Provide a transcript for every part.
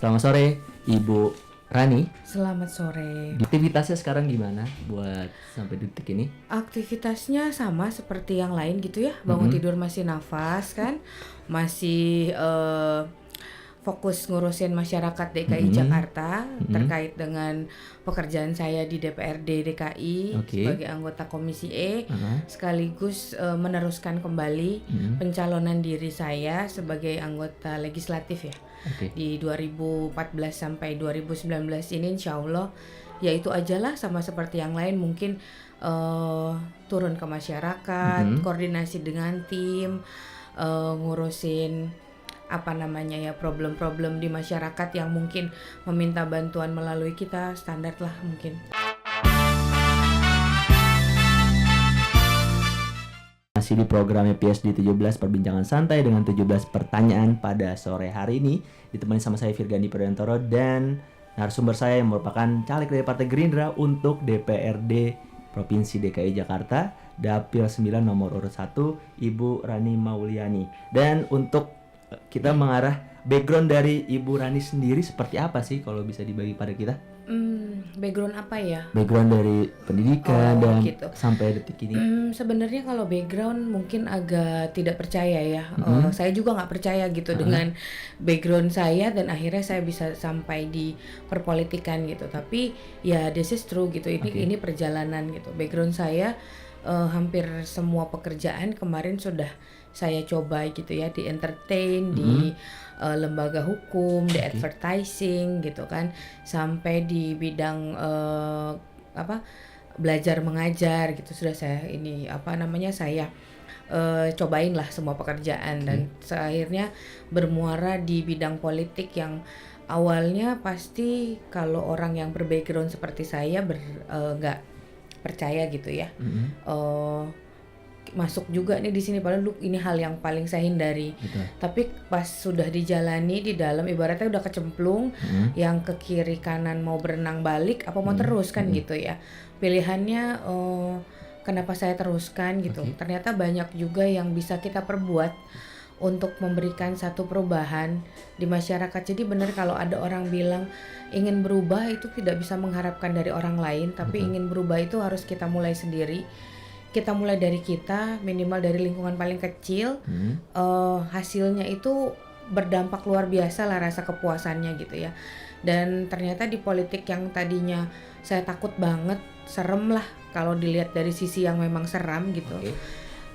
Selamat sore, Ibu Rani. Selamat sore. Aktivitasnya sekarang gimana buat sampai detik ini? Aktivitasnya sama seperti yang lain gitu ya. Bangun tidur masih nafas kan. Masih fokus ngurusin masyarakat DKI Jakarta terkait dengan pekerjaan saya di DPRD DKI sebagai anggota Komisi E, sekaligus meneruskan kembali pencalonan diri saya sebagai anggota legislatif ya. Di 2014 sampai 2019 ini insya Allah ya itu ajalah, sama seperti yang lain mungkin turun ke masyarakat, koordinasi dengan tim, ngurusin problem-problem di masyarakat yang mungkin meminta bantuan melalui kita, standar lah mungkin. Masih di program PSD 17 perbincangan santai dengan 17 pertanyaan pada sore hari ini, ditemani sama saya Virgandi Pradantoro dan narasumber saya yang merupakan caleg dari Partai Gerindra untuk DPRD Provinsi DKI Jakarta, Dapil 9 nomor urut 1, Ibu Rani Mauliani. Dan untuk kita mengarah background dari Ibu Rani sendiri seperti apa sih kalau bisa dibagi pada kita? Background apa ya? Background dari pendidikan dan gitu. Sampai detik ini. Sebenarnya kalau background mungkin agak tidak percaya ya. Saya juga nggak percaya gitu dengan background saya, dan akhirnya saya bisa sampai di perpolitikan gitu. Tapi ya this is true gitu. Ini perjalanan gitu. Background saya hampir semua pekerjaan kemarin sudah saya coba gitu ya, di entertain, di lembaga hukum, di advertising gitu kan, sampai di bidang belajar mengajar gitu sudah saya saya cobain lah semua pekerjaan. Dan akhirnya bermuara di bidang politik yang awalnya pasti kalau orang yang berbackground seperti saya nggak percaya gitu ya. Masuk juga nih di sini, padahal ini hal yang paling saya hindari. Tapi pas sudah dijalani di dalam, ibaratnya udah kecemplung, yang ke kiri kanan mau berenang balik apa mau terus kan gitu ya. Pilihannya kenapa saya teruskan gitu. Ternyata banyak juga yang bisa kita perbuat untuk memberikan satu perubahan di masyarakat. Jadi benar kalau ada orang bilang ingin berubah itu tidak bisa mengharapkan dari orang lain, tapi ingin berubah itu harus kita mulai sendiri. Kita mulai dari kita, minimal dari lingkungan paling kecil. Hasilnya itu berdampak luar biasa lah, rasa kepuasannya gitu ya. Dan ternyata di politik yang tadinya saya takut banget, serem lah kalau dilihat dari sisi yang memang seram gitu.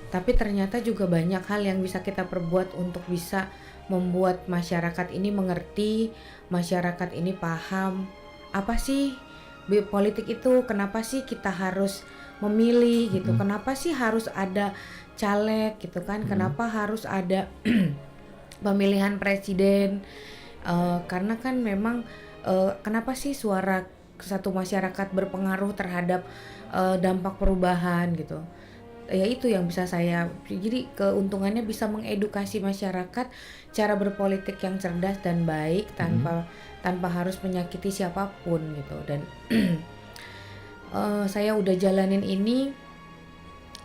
Tapi ternyata juga banyak hal yang bisa kita perbuat untuk bisa membuat masyarakat ini mengerti, masyarakat ini paham apa sih politik itu, kenapa sih kita harus memilih gitu, kenapa sih harus ada caleg gitu kan, kenapa harus ada pemilihan presiden, karena kan memang kenapa sih suara satu masyarakat berpengaruh terhadap dampak perubahan gitu. Ya itu yang bisa saya, jadi keuntungannya bisa mengedukasi masyarakat cara berpolitik yang cerdas dan baik tanpa harus menyakiti siapapun gitu. Dan saya udah jalanin ini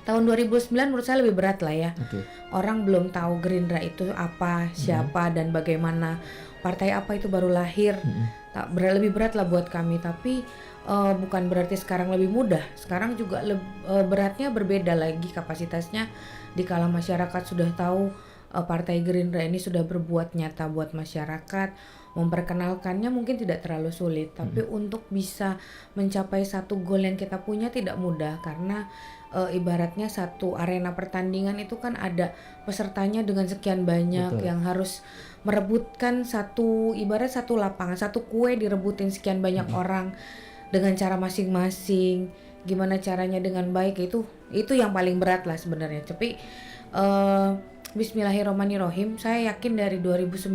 tahun 2009, menurut saya lebih berat lah ya. Orang belum tahu Gerindra itu apa, siapa dan bagaimana, partai apa itu baru lahir. Lebih berat lah buat kami, tapi bukan berarti sekarang lebih mudah. Sekarang juga beratnya berbeda lagi kapasitasnya. Dikala masyarakat sudah tahu Partai Gerindra ini sudah berbuat nyata buat masyarakat, memperkenalkannya mungkin tidak terlalu sulit, tapi untuk bisa mencapai satu goal yang kita punya tidak mudah, karena ibaratnya satu arena pertandingan itu kan ada pesertanya dengan sekian banyak. Yang harus merebutkan ibarat satu lapangan, satu kue direbutin sekian banyak orang dengan cara masing-masing. Gimana caranya dengan baik, itu yang paling berat lah sebenarnya. Tapi Bismillahirrahmanirrahim, saya yakin dari 2009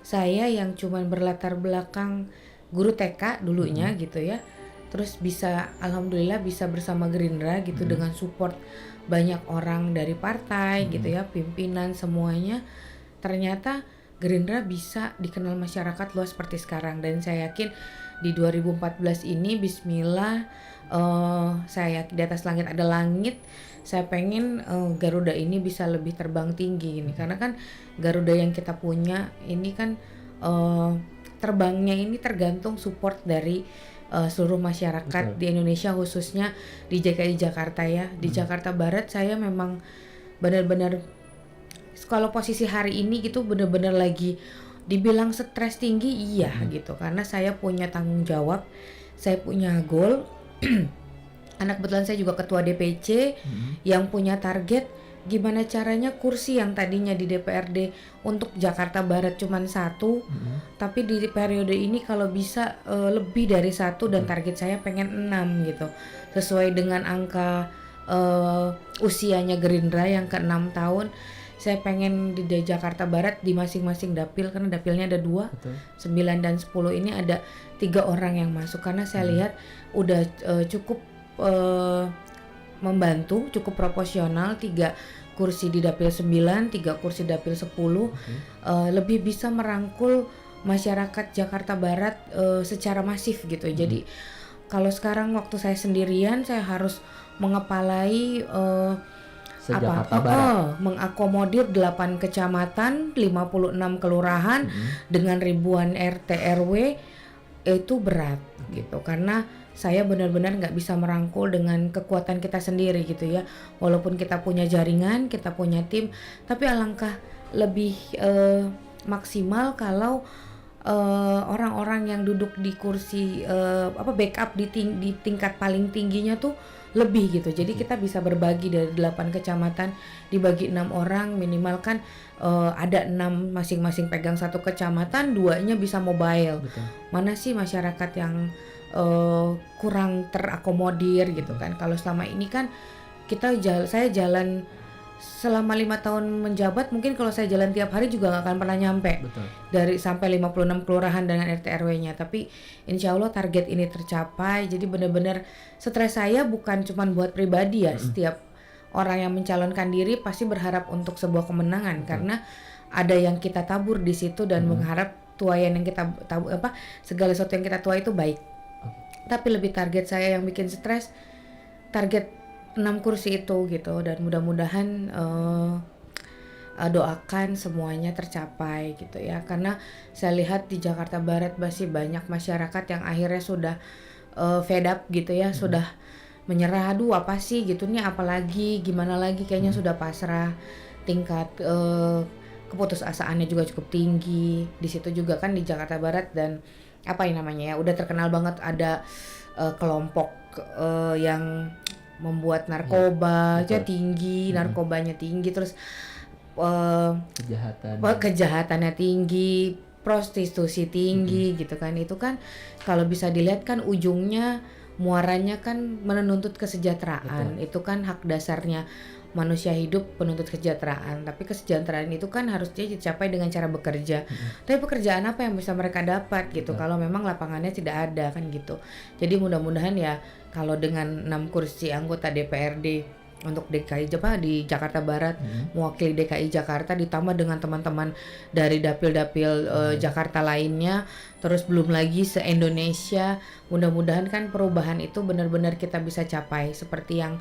saya yang cuman berlatar belakang guru TK dulunya gitu ya, terus alhamdulillah bisa bersama Gerindra gitu dengan support banyak orang dari partai gitu ya, pimpinan semuanya. Ternyata Gerindra bisa dikenal masyarakat luas seperti sekarang, dan saya yakin di 2014 ini bismillah, saya di atas langit ada langit. Saya pengen Garuda ini bisa lebih terbang tinggi ini, karena kan Garuda yang kita punya ini kan terbangnya ini tergantung support dari seluruh masyarakat di Indonesia, khususnya di DKI Jakarta ya. Di Jakarta Barat saya memang benar-benar, kalau posisi hari ini gitu benar-benar lagi dibilang stres tinggi, iya gitu, karena saya punya tanggung jawab, saya punya goal. Anak kebetulan saya juga ketua DPC yang punya target gimana caranya kursi yang tadinya di DPRD untuk Jakarta Barat cuma 1, tapi di periode ini kalau bisa lebih dari 1, dan target saya pengen 6 gitu, sesuai dengan angka usianya Gerindra yang ke-6 tahun. Saya pengen di Jakarta Barat di masing-masing dapil, karena dapilnya ada 2, 9 dan 10 ini ada 3 orang yang masuk, karena saya lihat udah cukup membantu, cukup proporsional, 3 kursi di dapil 9, 3 kursi dapil 10, lebih bisa merangkul masyarakat Jakarta Barat secara masif gitu. Jadi kalau sekarang waktu saya sendirian, saya harus mengepalai mengakomodir 8 kecamatan, 56 kelurahan dengan ribuan RT RW, itu berat gitu, karena saya benar-benar nggak bisa merangkul dengan kekuatan kita sendiri gitu ya. Walaupun kita punya jaringan, kita punya tim, tapi alangkah lebih maksimal kalau orang-orang yang duduk di kursi backup di tingkat paling tingginya tuh lebih gitu. Jadi kita bisa berbagi dari 8 kecamatan dibagi 6 orang, minimal kan ada 6 masing-masing pegang 1 kecamatan, 2-nya bisa mobile. Mana sih masyarakat yang kurang terakomodir gitu kan. Kalau selama ini kan saya jalan selama 5 tahun menjabat, mungkin kalau saya jalan tiap hari juga gak akan pernah nyampe. Dari sampai 56 kelurahan dengan RT RW-nya. Tapi insya Allah target ini tercapai. Jadi benar-benar stres saya bukan cuma buat pribadi ya. Setiap orang yang mencalonkan diri pasti berharap untuk sebuah kemenangan, karena ada yang kita tabur di situ dan mengharap tuayan yang kita segala sesuatu yang kita tuai itu baik. Tapi lebih target saya yang bikin stres, target 6 kursi itu gitu, dan mudah-mudahan doakan semuanya tercapai gitu ya, karena saya lihat di Jakarta Barat masih banyak masyarakat yang akhirnya sudah fed up gitu ya, sudah menyerah, aduh apa sih gitu nih, apalagi gimana lagi, kayaknya sudah pasrah, tingkat keputusasaannya juga cukup tinggi di situ juga kan di Jakarta Barat. Dan udah terkenal banget ada kelompok yang membuat narkoba aja tinggi, narkobanya tinggi, terus kejahatannya tinggi, prostitusi tinggi gitu kan. Itu kan kalau bisa dilihat kan ujungnya muaranya kan menuntut kesejahteraan. Itu kan hak dasarnya manusia hidup, penuntut kesejahteraan. Tapi kesejahteraan itu kan harusnya dicapai dengan cara bekerja. Tapi pekerjaan apa yang bisa mereka dapat gitu kalau memang lapangannya tidak ada kan gitu. Jadi mudah-mudahan ya kalau dengan 6 kursi anggota DPRD untuk DKI di Jakarta Barat, mewakili DKI Jakarta, ditambah dengan teman-teman dari dapil-dapil Jakarta lainnya, terus belum lagi se-Indonesia, mudah-mudahan kan perubahan itu benar-benar kita bisa capai seperti yang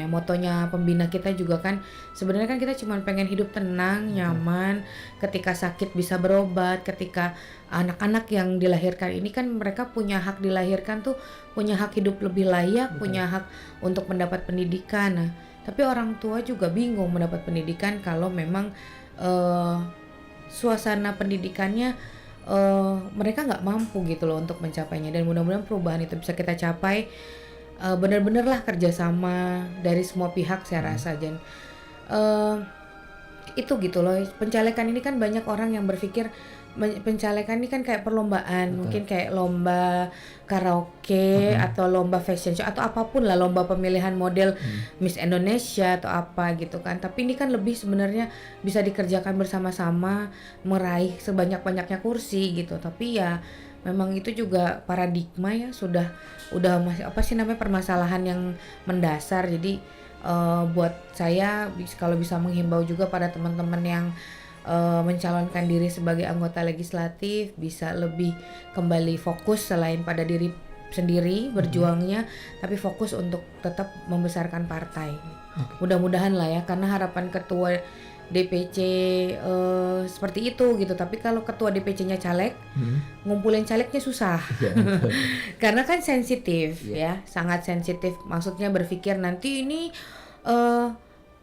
motonya pembina kita juga kan. Sebenarnya kan kita cuma pengen hidup tenang, nyaman, ketika sakit bisa berobat, ketika anak-anak yang dilahirkan ini kan mereka punya hak dilahirkan tuh, punya hak hidup lebih layak, punya hak untuk mendapat pendidikan. Nah, tapi orang tua juga bingung mendapat pendidikan kalau memang suasana pendidikannya mereka nggak mampu gitu loh untuk mencapainya. Dan mudah-mudahan perubahan itu bisa kita capai. Benar-benar lah kerjasama dari semua pihak saya rasa. Dan itu gitu loh, pencalekan ini kan banyak orang yang berpikir pencalekan ini kan kayak perlombaan, mungkin kayak lomba karaoke atau lomba fashion show atau apapun lah, lomba pemilihan model Miss Indonesia atau apa gitu kan. Tapi ini kan lebih sebenarnya bisa dikerjakan bersama-sama, meraih sebanyak-banyaknya kursi gitu. Tapi ya memang itu juga paradigma ya, udah permasalahan yang mendasar. Jadi buat saya kalau bisa menghimbau juga pada teman-teman yang mencalonkan diri sebagai anggota legislatif, bisa lebih kembali fokus selain pada diri sendiri berjuangnya, tapi fokus untuk tetap membesarkan partai. Mudah-mudahan lah ya, karena harapan ketua DPC seperti itu gitu. Tapi kalau ketua DPC-nya caleg, ngumpulin calegnya susah. Karena kan sensitif ya, sangat sensitif. Maksudnya berpikir nanti ini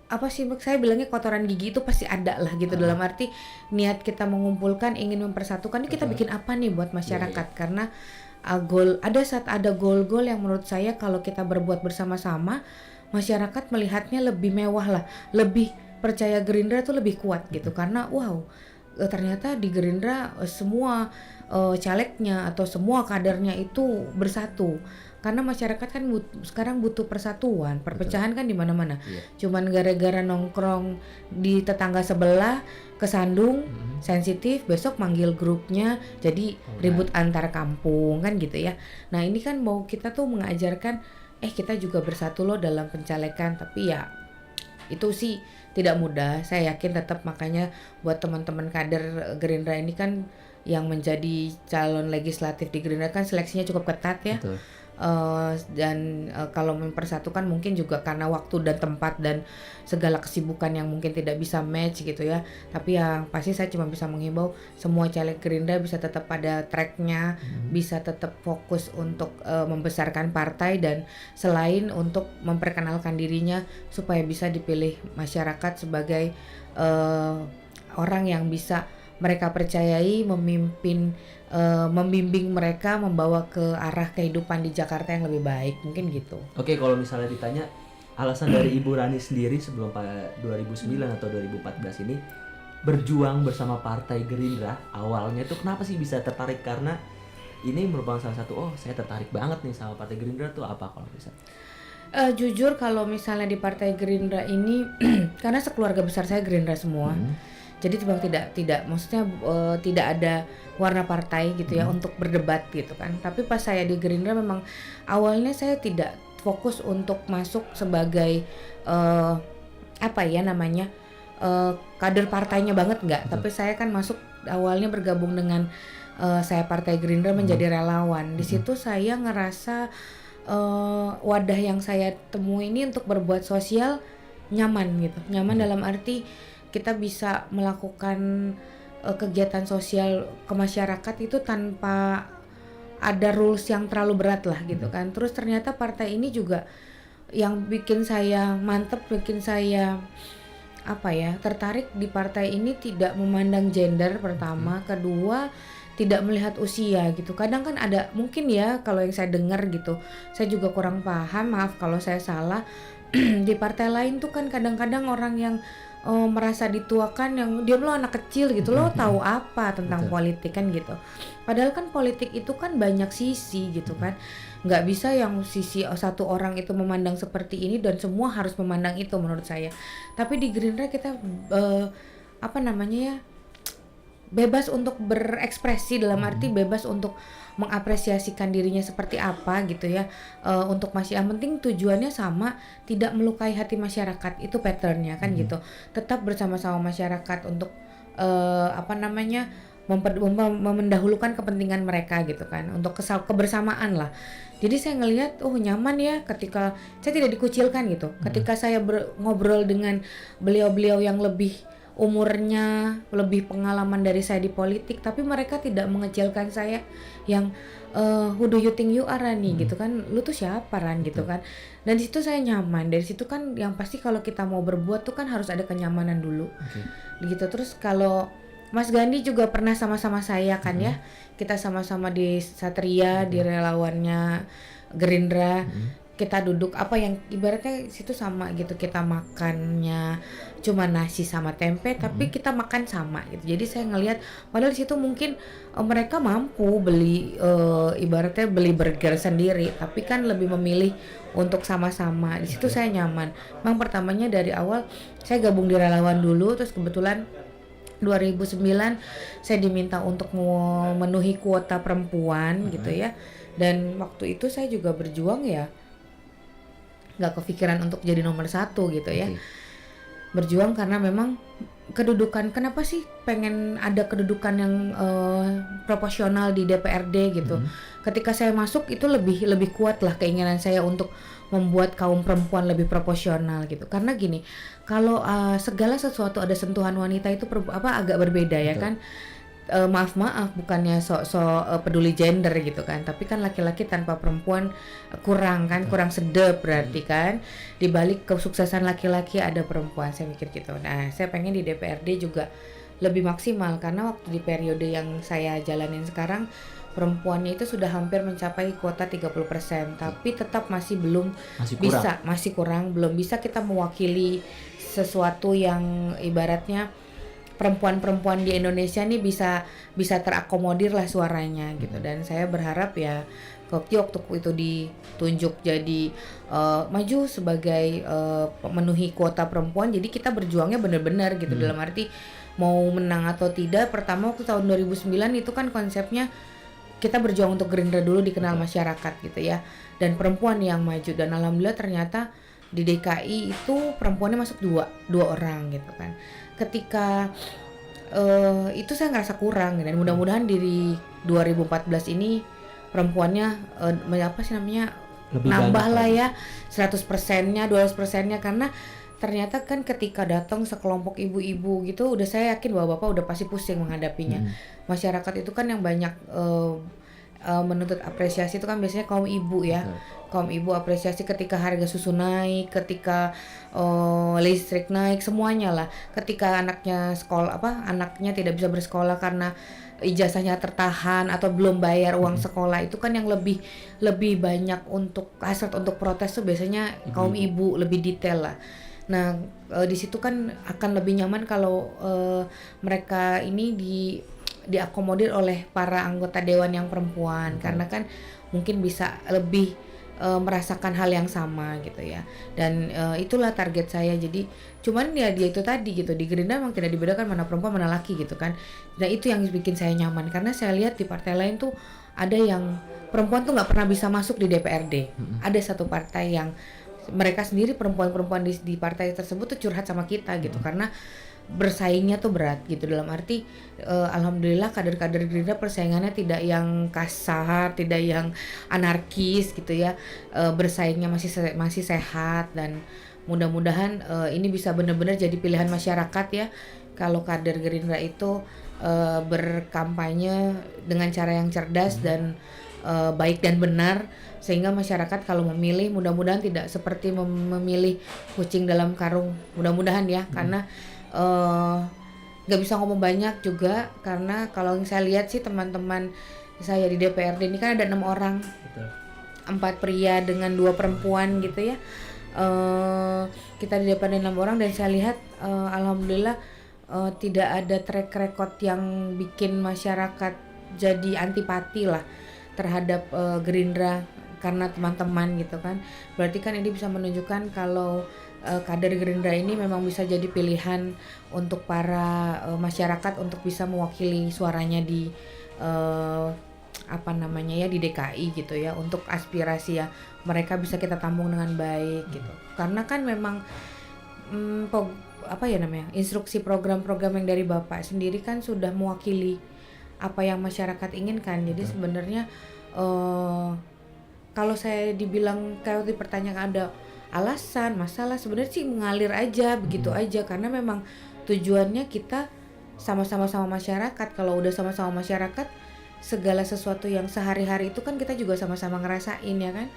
apa sih saya bilangnya kotoran gigi itu pasti ada lah gitu. Dalam arti niat kita mengumpulkan, ingin mempersatukan, ini kita bikin apa nih buat masyarakat. Karena ada goal-goal yang menurut saya kalau kita berbuat bersama-sama, masyarakat melihatnya lebih mewah lah, lebih percaya Gerindra tuh lebih kuat gitu. Karena ternyata di Gerindra semua calegnya atau semua kadernya itu bersatu. Karena masyarakat kan sekarang butuh persatuan, perpecahan kan di mana-mana. Cuman gara-gara nongkrong di tetangga sebelah kesandung, sensitif, besok manggil grupnya, jadi ribut antar kampung kan gitu ya. Nah ini kan mau kita tuh mengajarkan, kita juga bersatu loh dalam pencalekan. Tapi ya itu sih tidak mudah. Saya yakin tetap, makanya buat teman-teman kader Gerindra ini kan yang menjadi calon legislatif di Gerindra kan seleksinya cukup ketat ya. Betul. Dan kalau mempersatukan mungkin juga karena waktu dan tempat dan segala kesibukan yang mungkin tidak bisa match gitu ya. Tapi ya pasti saya cuma bisa menghimbau semua caleg Gerindra bisa tetap pada tracknya, bisa tetap fokus untuk membesarkan partai, dan selain untuk memperkenalkan dirinya supaya bisa dipilih masyarakat sebagai orang yang bisa mereka percayai memimpin, membimbing mereka, membawa ke arah kehidupan di Jakarta yang lebih baik, mungkin gitu. Oke, kalau misalnya ditanya alasan dari Ibu Rani sendiri sebelum 2009 atau 2014 ini berjuang bersama Partai Gerindra, awalnya itu kenapa sih bisa tertarik? Karena ini merupakan salah satu, saya tertarik banget nih sama Partai Gerindra tuh apa kalau bisa? Jujur kalau misalnya di Partai Gerindra ini karena sekeluarga besar saya Gerindra semua. Jadi tidak maksudnya tidak ada warna partai gitu ya untuk berdebat gitu kan. Tapi pas saya di Gerindra memang awalnya saya tidak fokus untuk masuk sebagai kader partainya banget, enggak. Tapi saya kan masuk awalnya bergabung dengan saya Partai Gerindra menjadi relawan. Di situ saya ngerasa wadah yang saya temui ini untuk berbuat sosial nyaman gitu. Nyaman dalam arti kita bisa melakukan kegiatan sosial ke masyarakat itu tanpa ada rules yang terlalu berat lah gitu kan. Terus ternyata partai ini juga yang bikin saya mantep, bikin saya tertarik di partai ini tidak memandang gender pertama, kedua tidak melihat usia gitu. Kadang kan ada mungkin ya kalau yang saya dengar gitu, saya juga kurang paham, maaf kalau saya salah. Di partai lain tuh kan kadang-kadang orang yang merasa dituakan, yang dia lo anak kecil gitu, lo tahu apa tentang politik kan gitu. Padahal kan politik itu kan banyak sisi gitu kan, nggak bisa yang sisi satu orang itu memandang seperti ini dan semua harus memandang itu menurut saya. Tapi di Gerindra kita bebas untuk berekspresi, dalam arti bebas untuk mengapresiasikan dirinya seperti apa gitu ya. Untuk yang penting tujuannya sama, tidak melukai hati masyarakat, itu patternnya kan gitu. Tetap bersama-sama masyarakat untuk mendahulukan kepentingan mereka gitu kan, untuk kebersamaan lah. Jadi saya ngelihat nyaman ya ketika saya tidak dikucilkan gitu. Ketika saya ngobrol dengan beliau-beliau yang lebih umurnya, lebih pengalaman dari saya di politik, tapi mereka tidak mengecilkan saya yang who do you think you are, Rani gitu kan, lu tuh siapa Ran gitu kan. Dan di situ saya nyaman. Dari situ kan yang pasti kalau kita mau berbuat tuh kan harus ada kenyamanan dulu gitu. Terus kalau Mas Gandhi juga pernah sama-sama saya kan ya, kita sama-sama di Satria, di relawannya Gerindra. Kita duduk yang ibaratnya situ sama gitu, kita makannya cuma nasi sama tempe, tapi kita makan sama gitu. Jadi saya ngelihat padahal di situ mungkin mereka mampu beli ibaratnya beli burger sendiri, tapi kan lebih memilih untuk sama-sama. Di situ saya nyaman. Memang pertamanya dari awal saya gabung di relawan dulu, terus kebetulan 2009 saya diminta untuk memenuhi kuota perempuan gitu ya. Dan waktu itu saya juga berjuang ya, nggak kepikiran untuk jadi nomor 1 gitu ya. Berjuang karena memang kedudukan, kenapa sih pengen ada kedudukan yang proporsional di DPRD gitu. Ketika saya masuk itu lebih kuat lah keinginan saya untuk membuat kaum perempuan lebih proporsional gitu. Karena gini, kalau segala sesuatu ada sentuhan wanita itu agak berbeda ya kan. Maaf bukannya sok peduli gender gitu kan, tapi kan laki-laki tanpa perempuan kurang sedap berarti kan. Di balik kesuksesan laki-laki ada perempuan, saya mikir gitu. Nah, saya pengen di DPRD juga lebih maksimal, karena waktu di periode yang saya jalanin sekarang perempuannya itu sudah hampir mencapai kuota 30%, tapi tetap masih kurang, belum bisa kita mewakili sesuatu yang ibaratnya perempuan-perempuan di Indonesia nih bisa terakomodir lah suaranya gitu. Dan saya berharap ya waktu itu ditunjuk jadi maju sebagai memenuhi kuota perempuan, jadi kita berjuangnya benar-benar gitu. Dalam arti mau menang atau tidak, pertama waktu tahun 2009 itu kan konsepnya kita berjuang untuk Gerindra dulu dikenal masyarakat gitu ya, dan perempuan yang maju. Dan alhamdulillah ternyata di DKI itu perempuannya masuk dua orang gitu kan. Ketika itu saya ngerasa kurang, dan mudah-mudahan di 2014 ini perempuannya lebih nambah lah ya 100%-nya 200%-nya, karena ternyata kan ketika datang sekelompok ibu-ibu gitu, udah saya yakin bahwa bapak udah pasti pusing menghadapinya. Masyarakat itu kan yang banyak menuntut apresiasi itu kan biasanya kaum ibu ya. Kaum ibu apresiasi ketika harga susu naik, ketika listrik naik, semuanya lah. Ketika anaknya anaknya tidak bisa bersekolah karena ijazahnya tertahan atau belum bayar uang sekolah, itu kan yang lebih banyak untuk hasrat untuk protes tuh biasanya kaum ibu, lebih detail lah. Nah, di situ kan akan lebih nyaman kalau mereka ini diakomodir oleh para anggota dewan yang perempuan, karena kan mungkin bisa lebih merasakan hal yang sama gitu ya. Dan itulah target saya. Jadi cuman ya dia itu tadi gitu, di Gerindra memang tidak dibedakan mana perempuan mana laki gitu kan. Nah itu yang bikin saya nyaman, karena saya lihat di partai lain tuh ada yang perempuan tuh nggak pernah bisa masuk di DPRD. Ada satu partai yang mereka sendiri perempuan-perempuan di partai tersebut tuh curhat sama kita gitu, karena bersaingnya tuh berat gitu. Dalam arti alhamdulillah kader-kader Gerindra persaingannya tidak yang kasar, tidak yang anarkis gitu ya. Bersaingnya masih sehat, dan mudah-mudahan ini bisa benar-benar jadi pilihan masyarakat ya. Kalau kader Gerindra itu berkampanye dengan cara yang cerdas dan baik dan benar, sehingga masyarakat kalau memilih mudah-mudahan tidak seperti memilih kucing dalam karung, mudah-mudahan ya. Karena gak bisa ngomong banyak juga, karena kalau yang saya lihat sih teman-teman saya di DPRD ini kan ada 6 orang. Betul. 4 pria dengan 2 perempuan gitu ya. Kita di DPRD 6 orang, dan saya lihat alhamdulillah tidak ada track record yang bikin masyarakat jadi antipati lah terhadap Gerindra karena teman-teman gitu kan. Berarti kan ini bisa menunjukkan kalau kader Gerindra ini memang bisa jadi pilihan untuk para masyarakat untuk bisa mewakili suaranya di di DKI gitu ya, untuk aspirasi ya mereka bisa kita tampung dengan baik gitu. Karena kan memang instruksi program-program yang dari Bapak sendiri kan sudah mewakili apa yang masyarakat inginkan. Jadi sebenarnya kalau saya dibilang kayak dipertanyakan ada alasan, masalah, sebenarnya sih mengalir aja begitu aja, karena memang tujuannya kita sama-sama masyarakat. Kalau udah sama-sama masyarakat, segala sesuatu yang sehari-hari itu kan kita juga sama-sama ngerasain ya kan.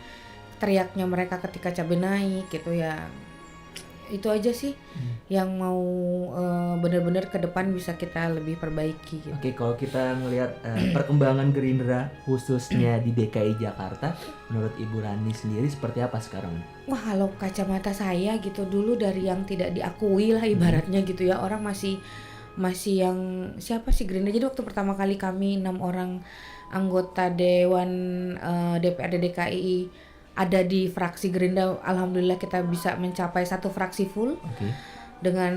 Teriaknya mereka ketika cabai naik gitu ya. Itu aja sih yang mau benar-benar ke depan bisa kita lebih perbaiki gitu. Oke, kalau kita melihat perkembangan Gerindra khususnya di DKI Jakarta, menurut Ibu Rani sendiri seperti apa sekarang? Wah, kalau kacamata saya gitu, dulu dari yang tidak diakui lah ibaratnya gitu ya, orang masih yang siapa sih Gerindra. Jadi waktu pertama kali kami 6 orang anggota Dewan DPRD DKI ada di fraksi Gerindra, alhamdulillah kita bisa mencapai 1 fraksi full. Dengan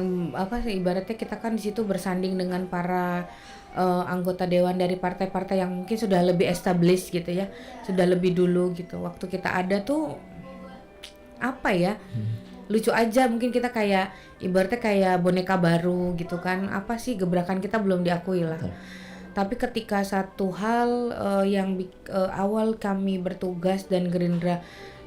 ibaratnya kita kan di situ bersanding dengan para anggota dewan dari partai-partai yang mungkin sudah lebih established gitu ya, sudah lebih dulu gitu. Waktu kita ada tuh lucu aja, mungkin kita kayak ibaratnya kayak boneka baru gitu kan, gebrakan kita belum diakui lah. Tapi ketika satu hal yang awal kami bertugas dan Gerindra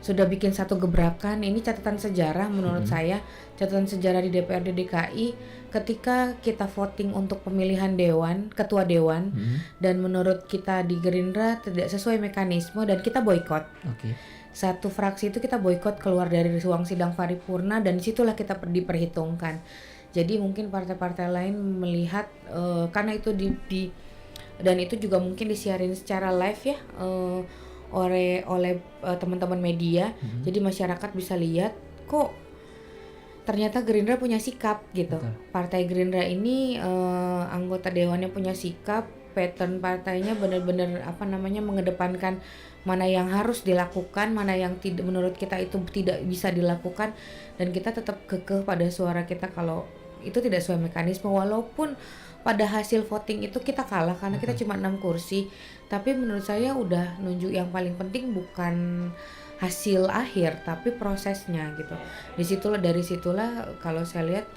sudah bikin satu gebrakan. Ini catatan sejarah menurut saya, catatan sejarah di DPRD DKI ketika kita voting untuk pemilihan dewan, ketua dewan, dan menurut kita di Gerindra tidak sesuai mekanisme dan kita boykot. Satu fraksi itu kita boykot keluar dari ruang sidang paripurna dan disitulah kita diperhitungkan. Jadi mungkin partai-partai lain melihat karena itu dan itu juga mungkin disiarin secara live ya oleh teman-teman media. Jadi masyarakat bisa lihat kok ternyata Gerindra punya sikap gitu. Partai Gerindra ini anggota dewannya punya sikap, pattern partainya benar-benar mengedepankan mana yang harus dilakukan, mana yang tidak menurut kita itu tidak bisa dilakukan, dan kita tetap kekeh pada suara kita kalau itu tidak sesuai mekanisme. Walaupun pada hasil voting itu kita kalah karena kita cuma 6 kursi, tapi menurut saya udah nunjuk yang paling penting bukan hasil akhir tapi prosesnya gitu. Dari situlah kalau saya lihat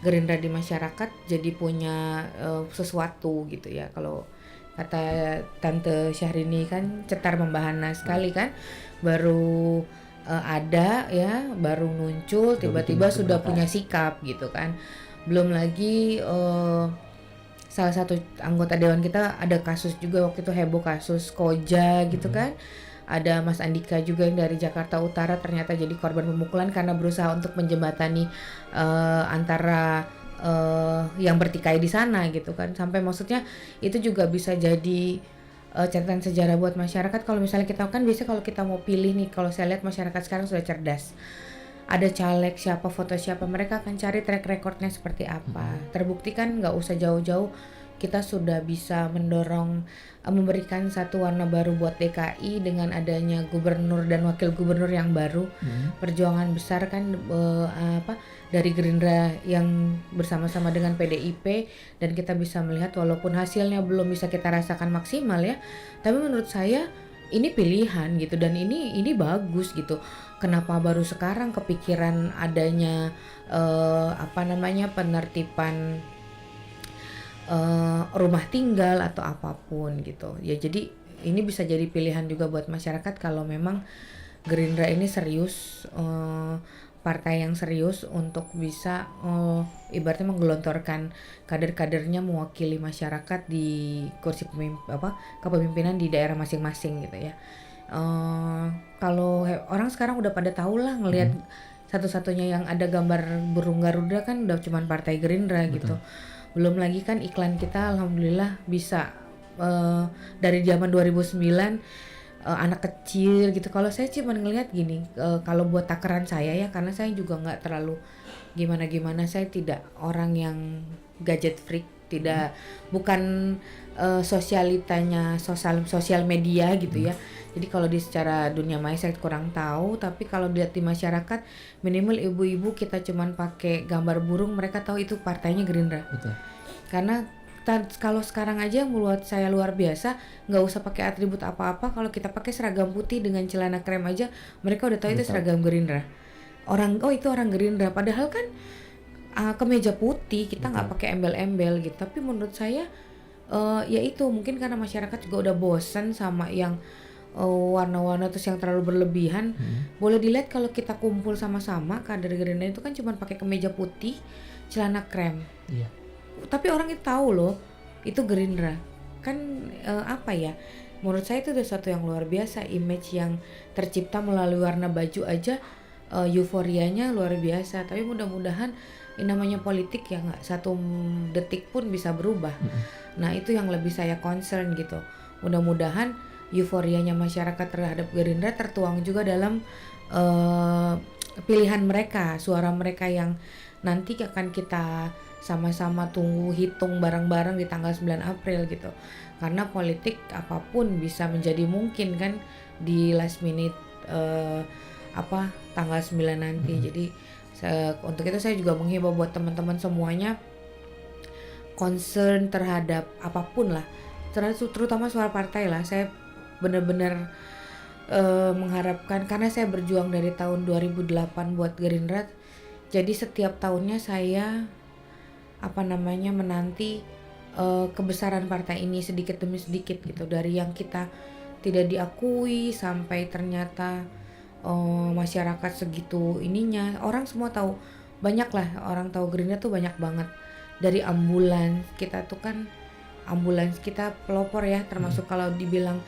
Gerindra di masyarakat jadi punya sesuatu gitu ya. Kalau kata Tante Syahrini kan cetar membahana sekali kan, baru ada ya, baru muncul tiba-tiba sudah punya sikap gitu kan. Belum lagi salah satu anggota dewan kita ada kasus juga waktu itu, heboh kasus Koja gitu kan. Ada Mas Andika juga yang dari Jakarta Utara ternyata jadi korban pemukulan karena berusaha untuk menjembatani antara yang bertikai di sana gitu kan. Sampai maksudnya itu juga bisa jadi catatan sejarah buat masyarakat. Kalau misalnya kita kan biasa kalau kita mau pilih nih, kalau saya lihat masyarakat sekarang sudah cerdas. Ada caleg siapa, foto siapa, mereka akan cari track recordnya seperti apa. Terbukti kan nggak usah jauh-jauh kita sudah bisa mendorong memberikan satu warna baru buat DKI dengan adanya gubernur dan wakil gubernur yang baru. Perjuangan besar kan dari Gerindra yang bersama-sama dengan PDIP, dan kita bisa melihat walaupun hasilnya belum bisa kita rasakan maksimal ya, tapi menurut saya ini pilihan gitu, dan ini bagus gitu. Kenapa baru sekarang kepikiran adanya penertiban rumah tinggal atau apapun gitu ya. Jadi ini bisa jadi pilihan juga buat masyarakat kalau memang Gerindra ini serius, partai yang serius untuk bisa ibaratnya menggelontorkan kader-kadernya mewakili masyarakat di kursi kepemimpinan di daerah masing-masing gitu ya. Kalau orang sekarang udah pada tahu lah, ngelihat satu-satunya yang ada gambar burung Garuda kan udah cuman partai Gerindra. Betul. Gitu. Belum lagi kan iklan kita alhamdulillah bisa dari zaman 2009 anak kecil gitu. Kalau saya cuma ngelihat gini, kalau buat takaran saya ya, karena saya juga nggak terlalu gimana-gimana, saya tidak orang yang gadget freak, bukan sosialitanya sosial media gitu ya. Jadi kalau di secara dunia maya saya kurang tahu, tapi kalau dilihat di masyarakat minimal ibu-ibu kita cuman pakai gambar burung mereka tahu itu partainya Gerindra. Betul. Karena kalau sekarang aja menurut saya luar biasa, nggak usah pakai atribut apa-apa, kalau kita pakai seragam putih dengan celana krem aja mereka udah tahu. Betul. Itu seragam Gerindra. Itu orang Gerindra, padahal kan kemeja putih kita nggak pakai embel-embel gitu. Tapi menurut saya ya itu mungkin karena masyarakat juga udah bosan sama yang warna-warna terus yang terlalu berlebihan. Boleh dilihat kalau kita kumpul sama-sama kader Gerindra itu kan cuma pakai kemeja putih, celana krem. Iya. Tapi orang itu tahu loh itu Gerindra. Kan menurut saya itu udah sesuatu yang luar biasa, image yang tercipta melalui warna baju aja, euforianya luar biasa. Tapi mudah-mudahan ini namanya politik ya, nggak satu detik pun bisa berubah. Nah itu yang lebih saya concern gitu. Mudah-mudahan euforianya masyarakat terhadap Gerindra tertuang juga dalam pilihan mereka, suara mereka yang nanti akan kita sama-sama tunggu hitung bareng-bareng di tanggal 9 April gitu. Karena politik apapun bisa menjadi mungkin kan di last minute tanggal 9 nanti. Jadi untuk itu saya juga menghimbau buat teman-teman semuanya concern terhadap apapun lah, terutama soal partai lah. Saya benar-benar mengharapkan, karena saya berjuang dari tahun 2008 buat Gerindra. Jadi setiap tahunnya saya menanti kebesaran partai ini sedikit demi sedikit gitu. Dari yang kita tidak diakui sampai ternyata masyarakat segitu ininya, orang semua tahu, banyak lah orang tahu Gerindra tuh banyak banget. Dari ambulans kita tuh kan, ambulans kita pelopor ya, termasuk kalau dibilang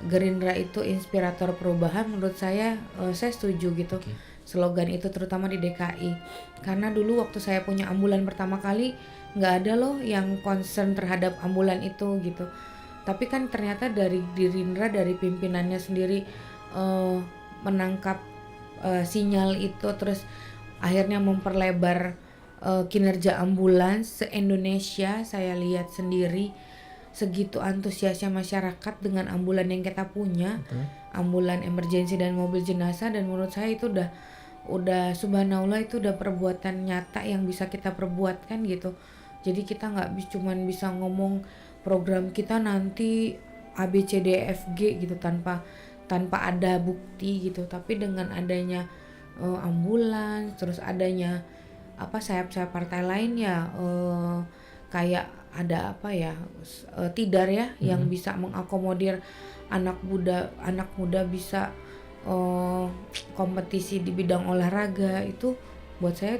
Gerindra itu inspirator perubahan, menurut saya setuju gitu. Slogan itu terutama di DKI, karena dulu waktu saya punya ambulan pertama kali nggak ada loh yang concern terhadap ambulan itu gitu. Tapi kan ternyata dari Gerindra, dari pimpinannya sendiri menangkap sinyal itu, terus akhirnya memperlebar kinerja ambulans se-Indonesia. Saya lihat sendiri segitu antusiasnya masyarakat dengan ambulan yang kita punya, ambulan emergensi dan mobil jenazah, dan menurut saya itu udah subhanallah, itu udah perbuatan nyata yang bisa kita perbuatkan gitu. Jadi kita nggak cuman bisa ngomong program kita nanti ABCDFG gitu tanpa ada bukti gitu, tapi dengan adanya ambulans, terus adanya sayap-sayap partai lain ya, kayak ada tidar ya, yang bisa mengakomodir anak muda bisa kompetisi di bidang olahraga. Itu buat saya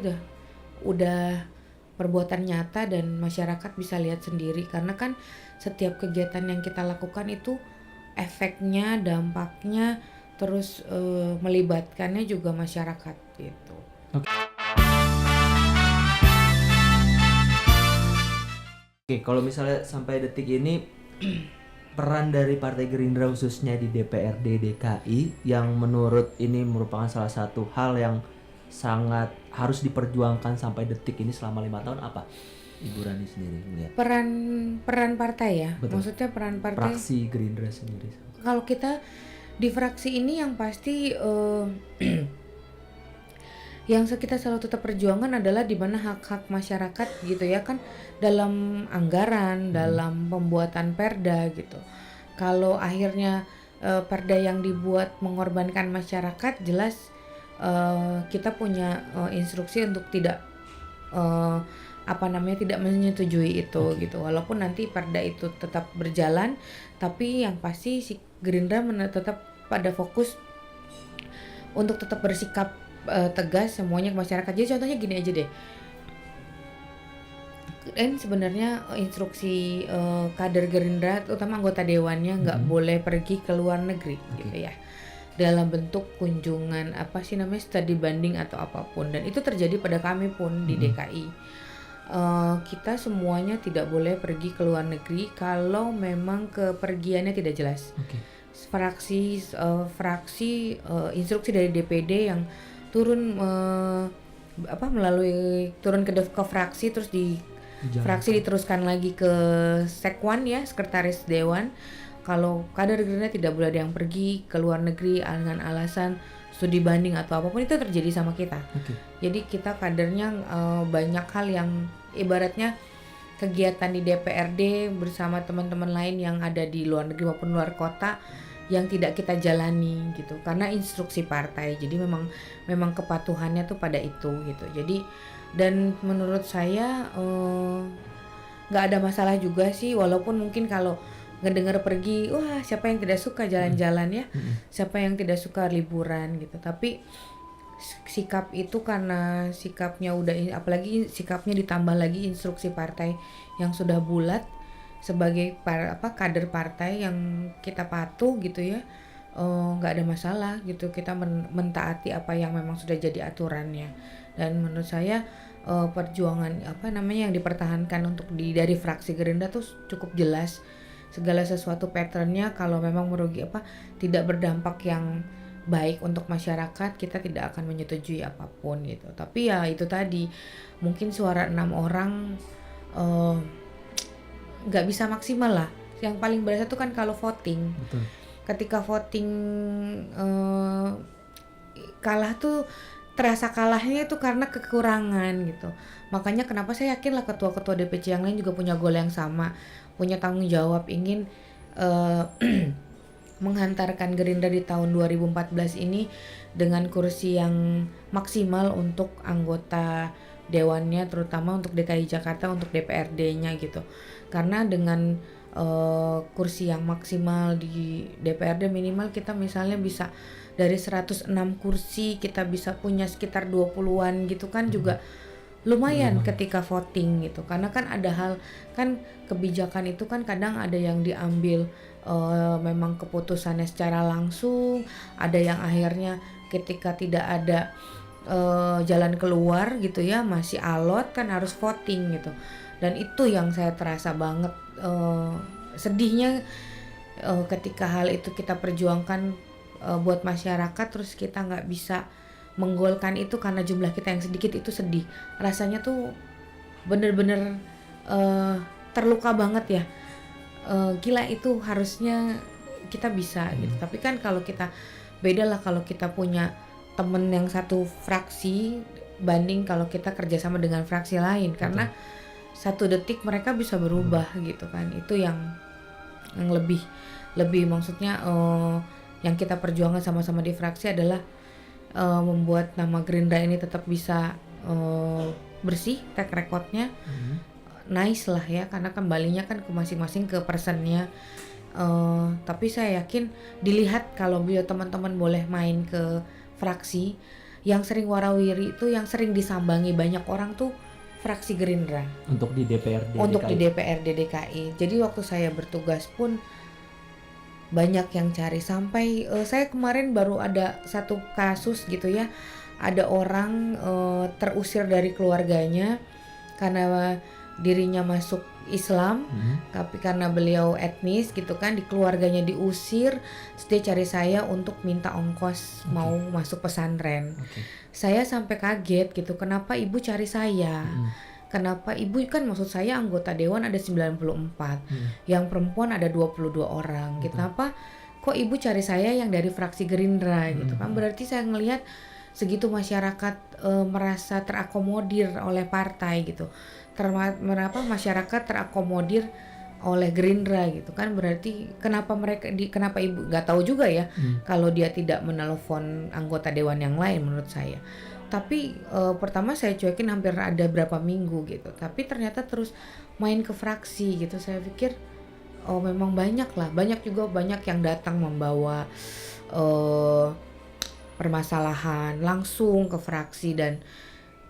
udah perbuatan nyata dan masyarakat bisa lihat sendiri, karena kan setiap kegiatan yang kita lakukan itu efeknya, dampaknya, terus melibatkannya juga masyarakat gitu. Oke, kalau misalnya sampai detik ini peran dari Partai Gerindra khususnya di DPRD DKI yang menurut ini merupakan salah satu hal yang sangat harus diperjuangkan sampai detik ini selama 5 tahun, apa Ibu Rani sendiri melihat? Peran partai ya? Betul. Maksudnya peran partai? Fraksi Gerindra sendiri. Kalau kita di fraksi ini yang pasti yang kita selalu tetap perjuangan adalah di mana hak-hak masyarakat gitu ya kan, dalam anggaran, dalam pembuatan perda gitu. Kalau akhirnya perda yang dibuat mengorbankan masyarakat, jelas kita punya instruksi untuk tidak tidak menyetujui itu gitu. Walaupun nanti perda itu tetap berjalan, tapi yang pasti si Gerindra tetap pada fokus untuk tetap bersikap tegas semuanya ke masyarakat. Jadi contohnya gini aja deh. Dan sebenarnya instruksi kader Gerindra, terutama anggota dewannya, nggak boleh pergi ke luar negeri gitu ya, dalam bentuk kunjungan studi banding atau apapun. Dan itu terjadi pada kami pun di DKI. Kita semuanya tidak boleh pergi ke luar negeri kalau memang kepergiannya tidak jelas. Fraksi instruksi dari DPD yang turun turun ke fraksi, terus di fraksi diteruskan lagi ke Sekwan ya, sekretaris dewan. Kalau kader Gerindra tidak boleh ada yang pergi ke luar negeri dengan alasan studi banding atau apapun, itu terjadi sama kita. Jadi kita kadernya banyak hal yang ibaratnya kegiatan di DPRD bersama teman-teman lain yang ada di luar negeri maupun luar kota yang tidak kita jalani gitu, karena instruksi partai. Jadi memang kepatuhannya tuh pada itu gitu. Jadi dan menurut saya nggak ada masalah juga sih, walaupun mungkin kalau ngedenger pergi, wah siapa yang tidak suka jalan-jalan ya, siapa yang tidak suka liburan gitu. Tapi sikap itu karena sikapnya apalagi sikapnya ditambah lagi instruksi partai yang sudah bulat, sebagai kader partai yang kita patuh gitu ya, nggak ada masalah gitu. Kita mentaati apa yang memang sudah jadi aturannya. Dan menurut saya perjuangan yang dipertahankan untuk dari fraksi Gerindra tuh cukup jelas. Segala sesuatu patternnya, kalau memang tidak berdampak yang baik untuk masyarakat, kita tidak akan menyetujui apapun gitu. Tapi ya itu tadi, mungkin suara 6 orang nggak bisa maksimal lah. Yang paling berasa tuh kan kalau voting. Betul. Ketika voting kalah tuh terasa kalahnya itu karena kekurangan gitu. Makanya kenapa saya yakin lah ketua-ketua DPC yang lain juga punya goal yang sama, punya tanggung jawab ingin menghantarkan Gerindra di tahun 2014 ini dengan kursi yang maksimal untuk anggota dewannya, terutama untuk DKI Jakarta, untuk DPRD-nya gitu. Karena dengan kursi yang maksimal di DPRD minimal kita misalnya bisa dari 106 kursi kita bisa punya sekitar 20-an gitu kan juga lumayan ketika voting gitu. Karena kan ada hal kan kebijakan itu kan kadang ada yang diambil memang keputusannya secara langsung, ada yang akhirnya ketika tidak ada jalan keluar gitu ya, masih alot kan harus voting gitu. Dan itu yang saya terasa banget sedihnya ketika hal itu kita perjuangkan buat masyarakat terus kita nggak bisa menggolkan itu karena jumlah kita yang sedikit. Itu sedih rasanya tuh, bener-bener terluka banget ya. Gila, itu harusnya kita bisa gitu. Tapi kan kalau kita beda lah kalau kita punya temen yang satu fraksi banding kalau kita kerjasama dengan fraksi lain. Karena satu detik mereka bisa berubah gitu kan. Itu yang lebih maksudnya yang kita perjuangkan sama-sama di fraksi adalah membuat nama Gerindra ini tetap bisa bersih track recordnya, nice lah ya, karena kembalinya kan ke masing-masing ke personnya. Tapi saya yakin dilihat kalau beliau teman-teman boleh main ke fraksi, yang sering warawiri itu yang sering disambangi banyak orang tuh fraksi Gerindra untuk di DPRD untuk DKI. di DPRD DKI. Jadi waktu saya bertugas pun banyak yang cari sampai saya kemarin baru ada satu kasus gitu ya, ada orang terusir dari keluarganya karena dirinya masuk Islam, tapi karena beliau etnis gitu kan di keluarganya diusir, terus dia cari saya untuk minta ongkos mau masuk pesantren. Saya sampai kaget gitu, kenapa ibu cari saya? Kenapa ibu, kan maksud saya anggota dewan ada 94, yang perempuan ada 22 orang. Kenapa kok ibu cari saya yang dari fraksi Gerindra gitu kan? Berarti saya ngelihat segitu masyarakat merasa terakomodir oleh partai gitu. Kenapa masyarakat terakomodir oleh Gerindra gitu kan? Berarti kenapa kenapa ibu nggak tahu juga ya kalau dia tidak menelpon anggota dewan yang lain menurut saya. Tapi pertama saya cuekin hampir ada berapa minggu gitu, tapi ternyata terus main ke fraksi gitu. Saya pikir memang banyak yang datang membawa permasalahan langsung ke fraksi, dan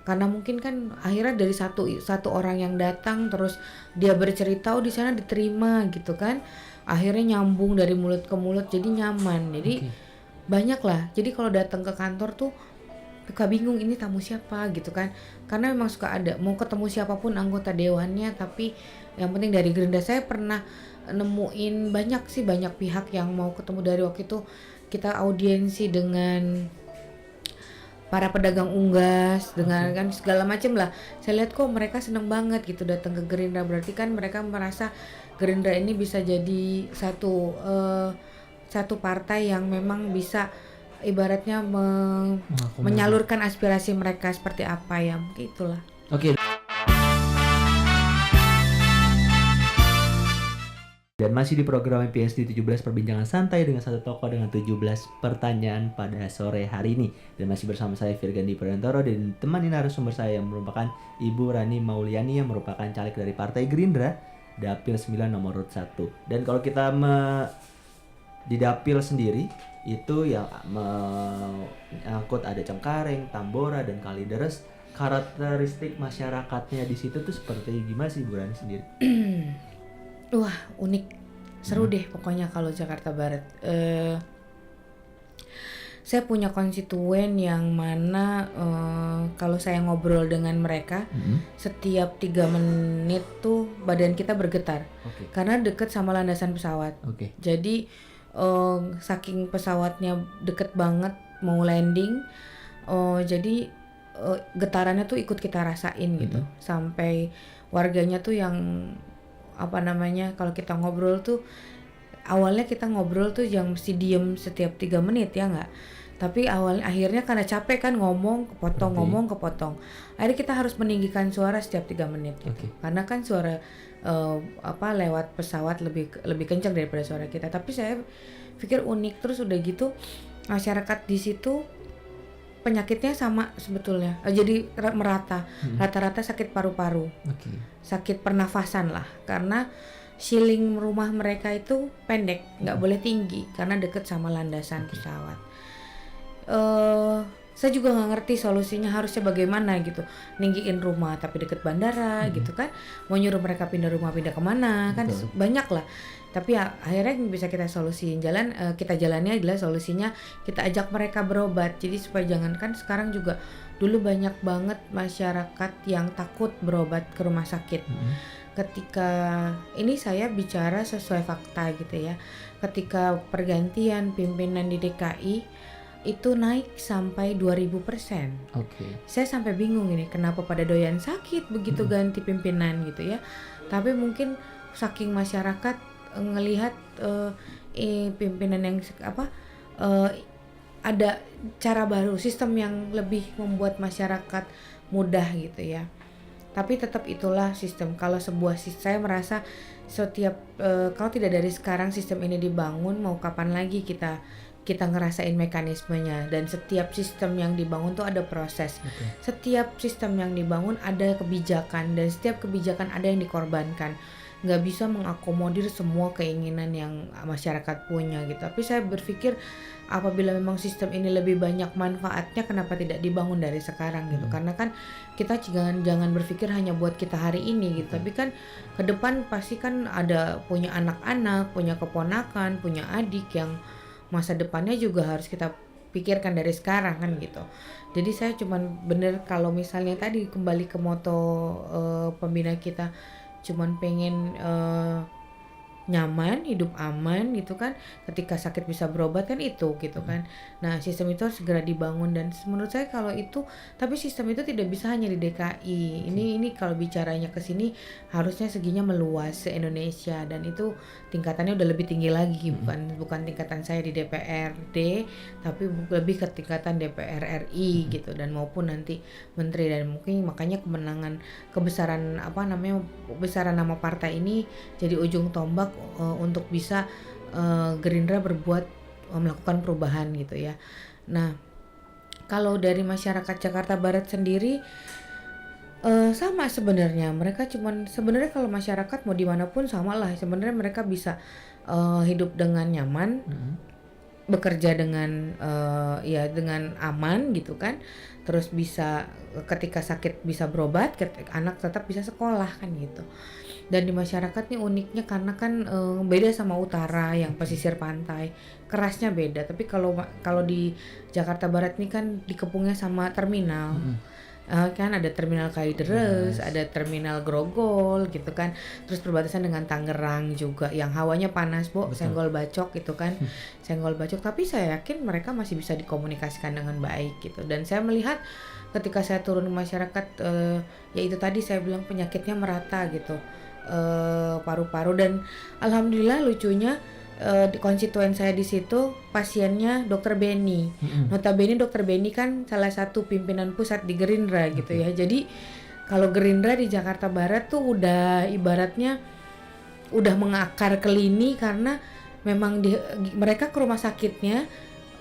karena mungkin kan akhirnya dari satu orang yang datang terus dia bercerita di sana diterima gitu kan, akhirnya nyambung dari mulut ke mulut jadi nyaman. Jadi banyak lah. Jadi kalau datang ke kantor tuh suka bingung ini tamu siapa gitu kan, karena memang suka ada mau ketemu siapapun anggota dewannya, tapi yang penting dari Gerindra. Saya pernah nemuin banyak pihak yang mau ketemu. Dari waktu itu kita audiensi dengan para pedagang unggas, dengan kan segala macam lah. Saya lihat kok mereka seneng banget gitu datang ke Gerindra, berarti kan mereka merasa Gerindra ini bisa jadi satu partai yang memang bisa ibaratnya menyalurkan aspirasi mereka seperti apa ya, mungkin itulah. Oke. Dan masih di program PSD 17 perbincangan santai dengan satu tokoh dengan 17 pertanyaan pada sore hari ini. Dan masih bersama saya Virgandi Pradantoro dan temani narasumber saya yang merupakan Ibu Rani Mauliani yang merupakan caleg dari Partai Gerindra Dapil 9 nomor urut 1. Dan kalau kita di Dapil sendiri itu yang mengangkut ada Cengkareng, Tambora dan Kalideres. Karakteristik masyarakatnya di situ tuh seperti gimana sih Bu Rani sendiri? Wah, unik, seru deh pokoknya kalau Jakarta Barat. Saya punya konstituen yang mana kalau saya ngobrol dengan mereka setiap 3 menit tuh badan kita bergetar, karena deket sama landasan pesawat. Jadi saking pesawatnya deket banget mau landing, jadi getarannya tuh ikut kita rasain gitu. Sampai warganya tuh yang kalau kita ngobrol tuh awalnya kita ngobrol tuh yang mesti diem setiap 3 menit ya nggak, tapi akhirnya karena capek kan ngomong kepotong, akhirnya kita harus meninggikan suara setiap 3 menit gitu. Karena kan suara lewat pesawat lebih kencang daripada suara kita. Tapi saya pikir unik. Terus udah gitu masyarakat di situ penyakitnya sama sebetulnya, jadi merata, rata-rata sakit paru-paru, sakit pernafasan lah, karena ceiling rumah mereka itu pendek, nggak boleh tinggi karena deket sama landasan pesawat. Saya juga nggak ngerti solusinya harusnya bagaimana gitu, ninggiin rumah tapi deket bandara gitu kan, mau nyuruh mereka pindah rumah pindah kemana kan, banyak lah. Tapi ya, akhirnya yang bisa kita solusiin kita jalani adalah solusinya kita ajak mereka berobat. Jadi supaya jangankan sekarang juga, dulu banyak banget masyarakat yang takut berobat ke rumah sakit. Ketika ini saya bicara sesuai fakta gitu ya, ketika pergantian pimpinan di DKI itu naik sampai 2000%. Saya sampai bingung ini kenapa pada doyan sakit begitu ganti pimpinan gitu ya. Tapi mungkin saking masyarakat ngelihat pimpinan yang ada cara baru, sistem yang lebih membuat masyarakat mudah gitu ya. Tapi tetap itulah sistem. Kalau saya merasa setiap kalau tidak dari sekarang sistem ini dibangun, mau kapan lagi kita ngerasain mekanismenya. Dan setiap sistem yang dibangun tuh ada proses. Setiap sistem yang dibangun ada kebijakan, dan setiap kebijakan ada yang dikorbankan. Nggak bisa mengakomodir semua keinginan yang masyarakat punya gitu. Tapi saya berpikir apabila memang sistem ini lebih banyak manfaatnya, kenapa tidak dibangun dari sekarang gitu. Karena kan kita jangan berpikir hanya buat kita hari ini gitu, tapi kan ke depan pasti kan ada punya anak-anak, punya keponakan, punya adik yang masa depannya juga harus kita pikirkan dari sekarang kan gitu. Jadi saya cuman bener kalau misalnya tadi kembali ke moto pembina kita, cuman pengen nyaman, hidup aman gitu kan, ketika sakit bisa berobat kan itu gitu kan. Nah sistem itu harus segera dibangun, dan menurut saya kalau itu, tapi sistem itu tidak bisa hanya di DKI. Ini kalau bicaranya ke sini harusnya seginya meluas se Indonesia, dan itu tingkatannya udah lebih tinggi lagi, bukan tingkatan saya di DPRD, tapi lebih ke tingkatan DPR RI gitu, dan maupun nanti menteri. Dan mungkin makanya kebesaran besaran nama partai ini jadi ujung tombak untuk bisa Gerindra melakukan perubahan gitu ya. Nah, kalau dari masyarakat Jakarta Barat sendiri sama sebenarnya. Mereka sebenarnya kalau masyarakat mau dimanapun sama lah. Sebenarnya mereka bisa hidup dengan nyaman, bekerja dengan dengan aman gitu kan. Terus bisa ketika sakit bisa berobat, anak tetap bisa sekolah kan gitu. Dan di masyarakat nih uniknya karena kan beda sama utara yang pesisir pantai, kerasnya beda. Tapi kalau di Jakarta Barat nih kan dikepungnya sama terminal. Kan ada terminal Kalideres, ada terminal Grogol gitu kan. Terus perbatasan dengan Tangerang juga yang hawanya panas, senggol bacok gitu kan. Senggol bacok, tapi saya yakin mereka masih bisa dikomunikasikan dengan baik gitu. Dan saya melihat ketika saya turun ke masyarakat, ya itu tadi saya bilang penyakitnya merata gitu. Paru-paru, dan alhamdulillah lucunya di konstituen saya di situ pasiennya Dokter Beni. Notabene Dokter Beni kan salah satu pimpinan pusat di Gerindra gitu ya. Jadi kalau Gerindra di Jakarta Barat tuh udah ibaratnya udah mengakar ke lini, karena memang mereka ke rumah sakitnya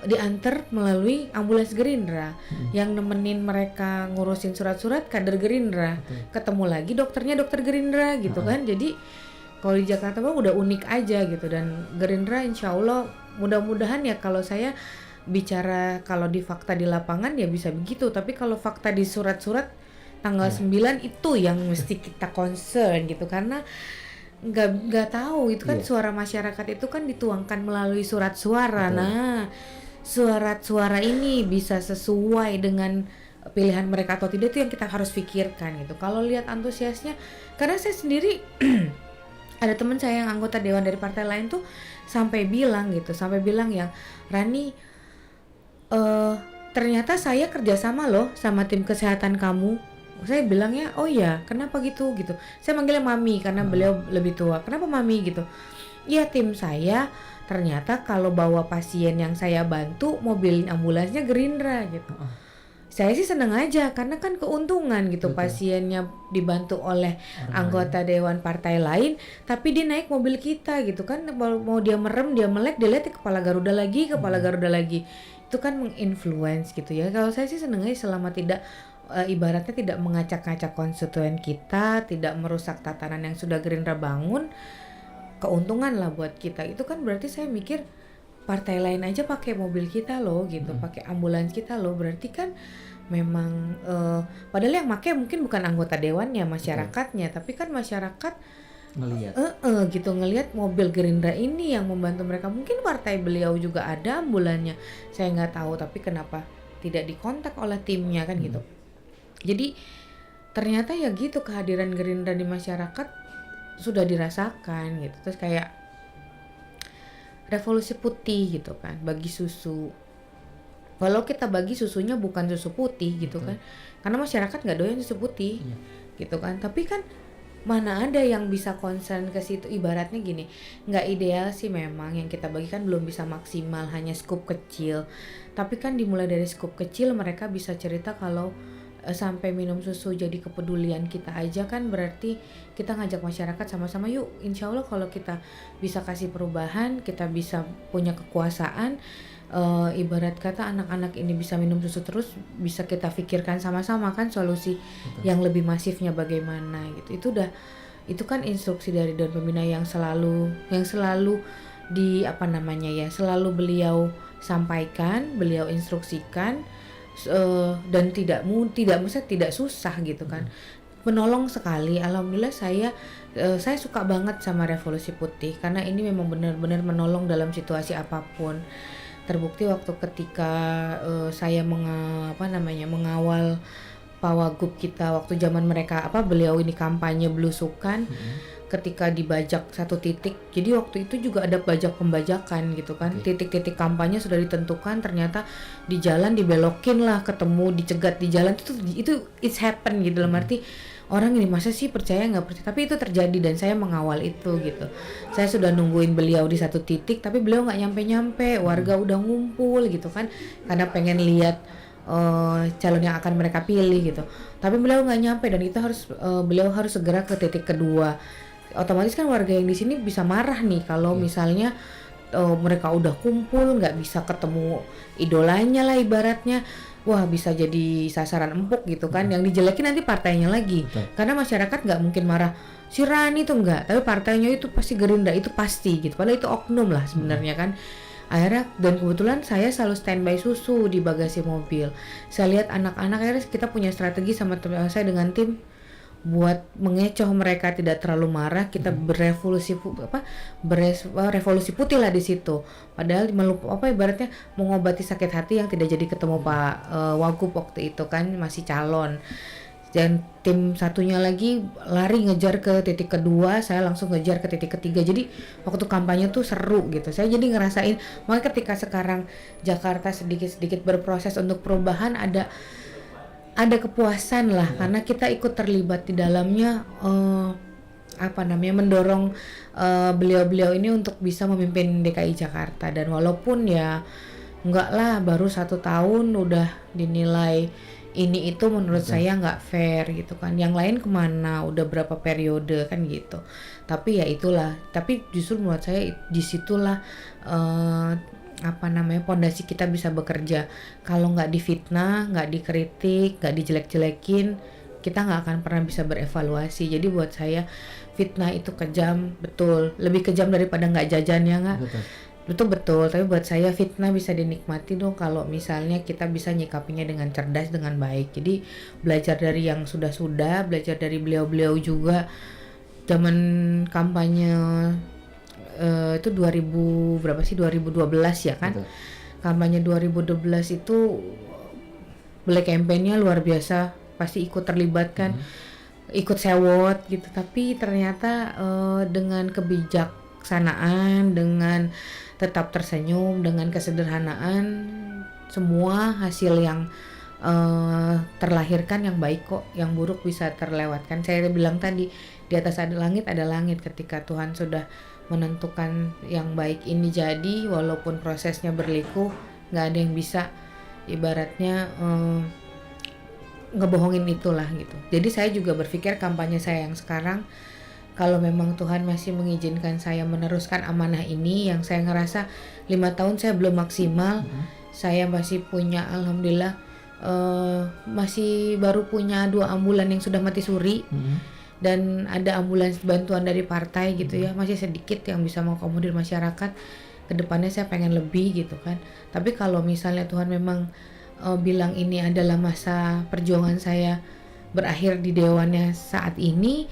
diantar melalui ambulans Gerindra. Yang nemenin mereka ngurusin surat-surat kader Gerindra. Ketemu lagi dokternya dokter Gerindra gitu kan. Jadi kalau di Jakarta udah unik aja gitu. Dan Gerindra insya Allah mudah-mudahan ya, kalau saya bicara kalau di fakta di lapangan ya bisa begitu. Tapi kalau fakta di surat-surat tanggal 9 itu yang mesti kita concern gitu. Karena nggak tahu itu kan suara masyarakat itu kan dituangkan melalui surat suara. Nah, surat suara ini bisa sesuai dengan pilihan mereka atau tidak, itu yang kita harus pikirkan gitu. Kalau lihat antusiasnya, karena saya sendiri ada teman saya yang anggota dewan dari partai lain tuh sampai bilang yang Rani, ternyata saya kerjasama loh sama tim kesehatan kamu. Saya bilangnya oh ya, kenapa gitu. Saya manggilnya Mami karena beliau lebih tua. Kenapa Mami gitu? Ya tim saya ternyata kalau bawa pasien yang saya bantu, mobil ambulansnya Gerindra gitu. Saya sih seneng aja karena kan keuntungan gitu. Pasiennya dibantu oleh anggota dewan partai lain, tapi dia naik mobil kita gitu kan. Mau dia merem, dia melek, dia lihat kepala Garuda lagi. Itu kan menginfluence gitu ya. Kalau saya sih seneng aja selama tidak ibaratnya tidak mengacak-ngacak konstituen kita, tidak merusak tatanan yang sudah Gerindra bangun. keuntungan lah buat kita. Itu kan berarti saya mikir partai lain aja pakai mobil kita loh gitu, pakai ambulans kita loh, berarti kan memang padahal yang pakai mungkin bukan anggota dewannya, masyarakatnya, tapi kan masyarakat ngelihat gitu ngelihat mobil Gerindra ini yang membantu mereka. Mungkin partai beliau juga ada ambulannya, saya nggak tahu, tapi kenapa tidak dikontak oleh timnya kan gitu. Jadi ternyata ya gitu, kehadiran Gerindra di masyarakat sudah dirasakan gitu. Terus kayak revolusi putih gitu kan, bagi susu. Walau kita bagi susunya bukan susu putih gitu kan, karena masyarakat nggak doyan susu putih gitu kan. Tapi kan mana ada yang bisa concern ke situ. Ibaratnya gini, nggak ideal sih memang yang kita bagi kan belum bisa maksimal, hanya scoop kecil. Tapi kan dimulai dari scoop kecil mereka bisa cerita kalau sampai minum susu jadi kepedulian kita aja kan, berarti kita ngajak masyarakat sama-sama yuk, insya Allah kalau kita bisa kasih perubahan, kita bisa punya kekuasaan, ibarat kata anak-anak ini bisa minum susu terus, bisa kita pikirkan sama-sama kan solusi yang lebih masifnya bagaimana gitu. Itu kan instruksi dari Dewan Pembina yang selalu di selalu beliau sampaikan, beliau instruksikan, dan tidak susah gitu kan. Menolong sekali. Alhamdulillah saya suka banget sama Revolusi Putih karena ini memang benar-benar menolong dalam situasi apapun. Terbukti waktu ketika saya mengawal Pak Wagub kita waktu zaman mereka beliau ini kampanye belusukan, ketika dibajak satu titik. Jadi waktu itu juga ada bajak pembajakan gitu kan. Titik-titik kampanye sudah ditentukan, ternyata di jalan dibelokin lah, ketemu dicegat di jalan. Itu it's happen gitu, dalam arti orang ini masa sih percaya nggak percaya, tapi itu terjadi dan saya mengawal itu gitu. Saya sudah nungguin beliau di satu titik tapi beliau nggak nyampe, warga udah ngumpul gitu kan, karena pengen lihat calon yang akan mereka pilih gitu. Tapi beliau nggak nyampe dan kita beliau harus segera ke titik kedua. Otomatis kan warga yang di sini bisa marah nih kalau misalnya mereka udah kumpul nggak bisa ketemu idolanya lah ibaratnya. Wah, bisa jadi sasaran empuk gitu kan. Yang dijelekin nanti partainya lagi. Karena masyarakat nggak mungkin marah si Rani tuh nggak, tapi partainya itu pasti Gerindra, itu pasti gitu. Padahal itu oknum lah sebenarnya kan. Akhirnya, dan kebetulan saya selalu standby susu di bagasi mobil. Saya lihat anak-anak, akhirnya kita punya strategi sama teman saya dengan tim buat mengecoh mereka tidak terlalu marah. Kita revolusi putih lah di situ. Padahal ibaratnya mengobati sakit hati yang tidak jadi ketemu Pak Wagub waktu itu kan, masih calon. Dan tim satunya lagi lari ngejar ke titik kedua, saya langsung ngejar ke titik ketiga. Jadi waktu kampanye tuh seru gitu. Saya jadi ngerasain, makanya ketika sekarang Jakarta sedikit-sedikit berproses untuk perubahan, ada kepuasan lah, karena kita ikut terlibat di dalamnya, mendorong beliau-beliau ini untuk bisa memimpin DKI Jakarta. Dan walaupun ya enggak lah, baru 1 tahun udah dinilai ini itu, menurut saya nggak fair gitu kan. Yang lain kemana, udah berapa periode kan gitu. Tapi ya itulah, tapi justru menurut saya disitulah pondasi kita bisa bekerja. Kalau nggak difitnah, nggak dikritik, nggak dijelek-jelekin, kita nggak akan pernah bisa berevaluasi. Jadi buat saya fitnah itu kejam, betul, lebih kejam daripada nggak jajan, ya nggak? Betul. Tapi buat saya fitnah bisa dinikmati dong kalau misalnya kita bisa nyikapinya dengan cerdas, dengan baik. Jadi belajar dari yang sudah-sudah, belajar dari beliau-beliau juga. Zaman kampanye itu 2012 ya kan. Betul. Kampanye 2012 itu black campaign-nya luar biasa, pasti ikut terlibat kan, ikut sewot gitu. Tapi ternyata dengan kebijaksanaan, dengan tetap tersenyum, dengan kesederhanaan, semua hasil yang terlahirkan yang baik kok, yang buruk bisa terlewatkan. Saya bilang tadi, di atas ada langit ketika Tuhan sudah menentukan yang baik ini jadi, walaupun prosesnya berliku, nggak ada yang bisa ibaratnya ngebohongin itulah gitu. Jadi saya juga berpikir kampanye saya yang sekarang, kalau memang Tuhan masih mengizinkan saya meneruskan amanah ini, yang saya ngerasa 5 tahun saya belum maksimal, saya masih punya, alhamdulillah masih baru punya 2 ambulan yang sudah mati suri. dan ada ambulans bantuan dari partai gitu ya, masih sedikit yang bisa mengakomodir masyarakat. Kedepannya saya pengen lebih gitu kan. Tapi kalau misalnya Tuhan memang bilang ini adalah masa perjuangan saya berakhir di dewannya saat ini,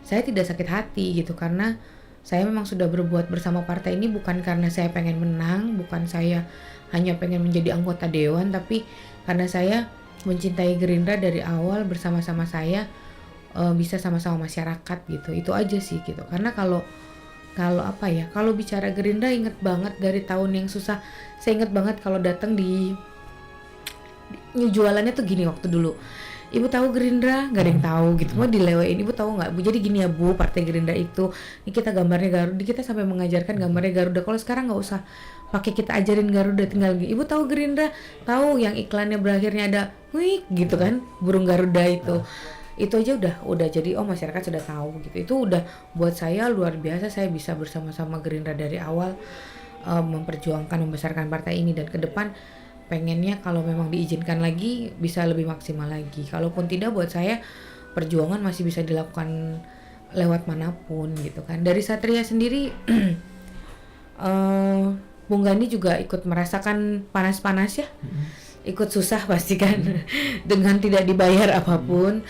saya tidak sakit hati gitu, karena saya memang sudah berbuat bersama partai ini bukan karena saya pengen menang, bukan saya hanya pengen menjadi anggota dewan, tapi karena saya mencintai Gerindra dari awal. Bersama-sama saya bisa sama-sama masyarakat gitu. Itu aja sih gitu. Karena kalau apa ya, kalau bicara Gerindra, inget banget dari tahun yang susah. Saya inget banget kalau datang di jualannya tuh gini waktu dulu. Ibu tahu Gerindra? Gak ada yang tahu gitu. Mau dilewain, ibu tahu nggak Bu? Jadi gini ya Bu, partai Gerindra itu, ini kita gambarnya Garuda, kita sampai mengajarkan gambarnya Garuda. Kalau sekarang nggak usah pakai kita ajarin Garuda, tinggal gini. Ibu tahu Gerindra? Tahu yang iklannya berakhirnya ada wih gitu kan, burung Garuda itu. Itu aja udah jadi masyarakat sudah tahu gitu. Itu udah buat saya luar biasa. Saya bisa bersama-sama Gerindra dari awal memperjuangkan, membesarkan partai ini, dan ke depan pengennya kalau memang diizinkan lagi bisa lebih maksimal lagi. Kalaupun tidak, buat saya perjuangan masih bisa dilakukan lewat manapun gitu kan. Dari Satria sendiri Bung Gani juga ikut merasakan panas-panas ya, ikut susah pasti kan dengan tidak dibayar apapun.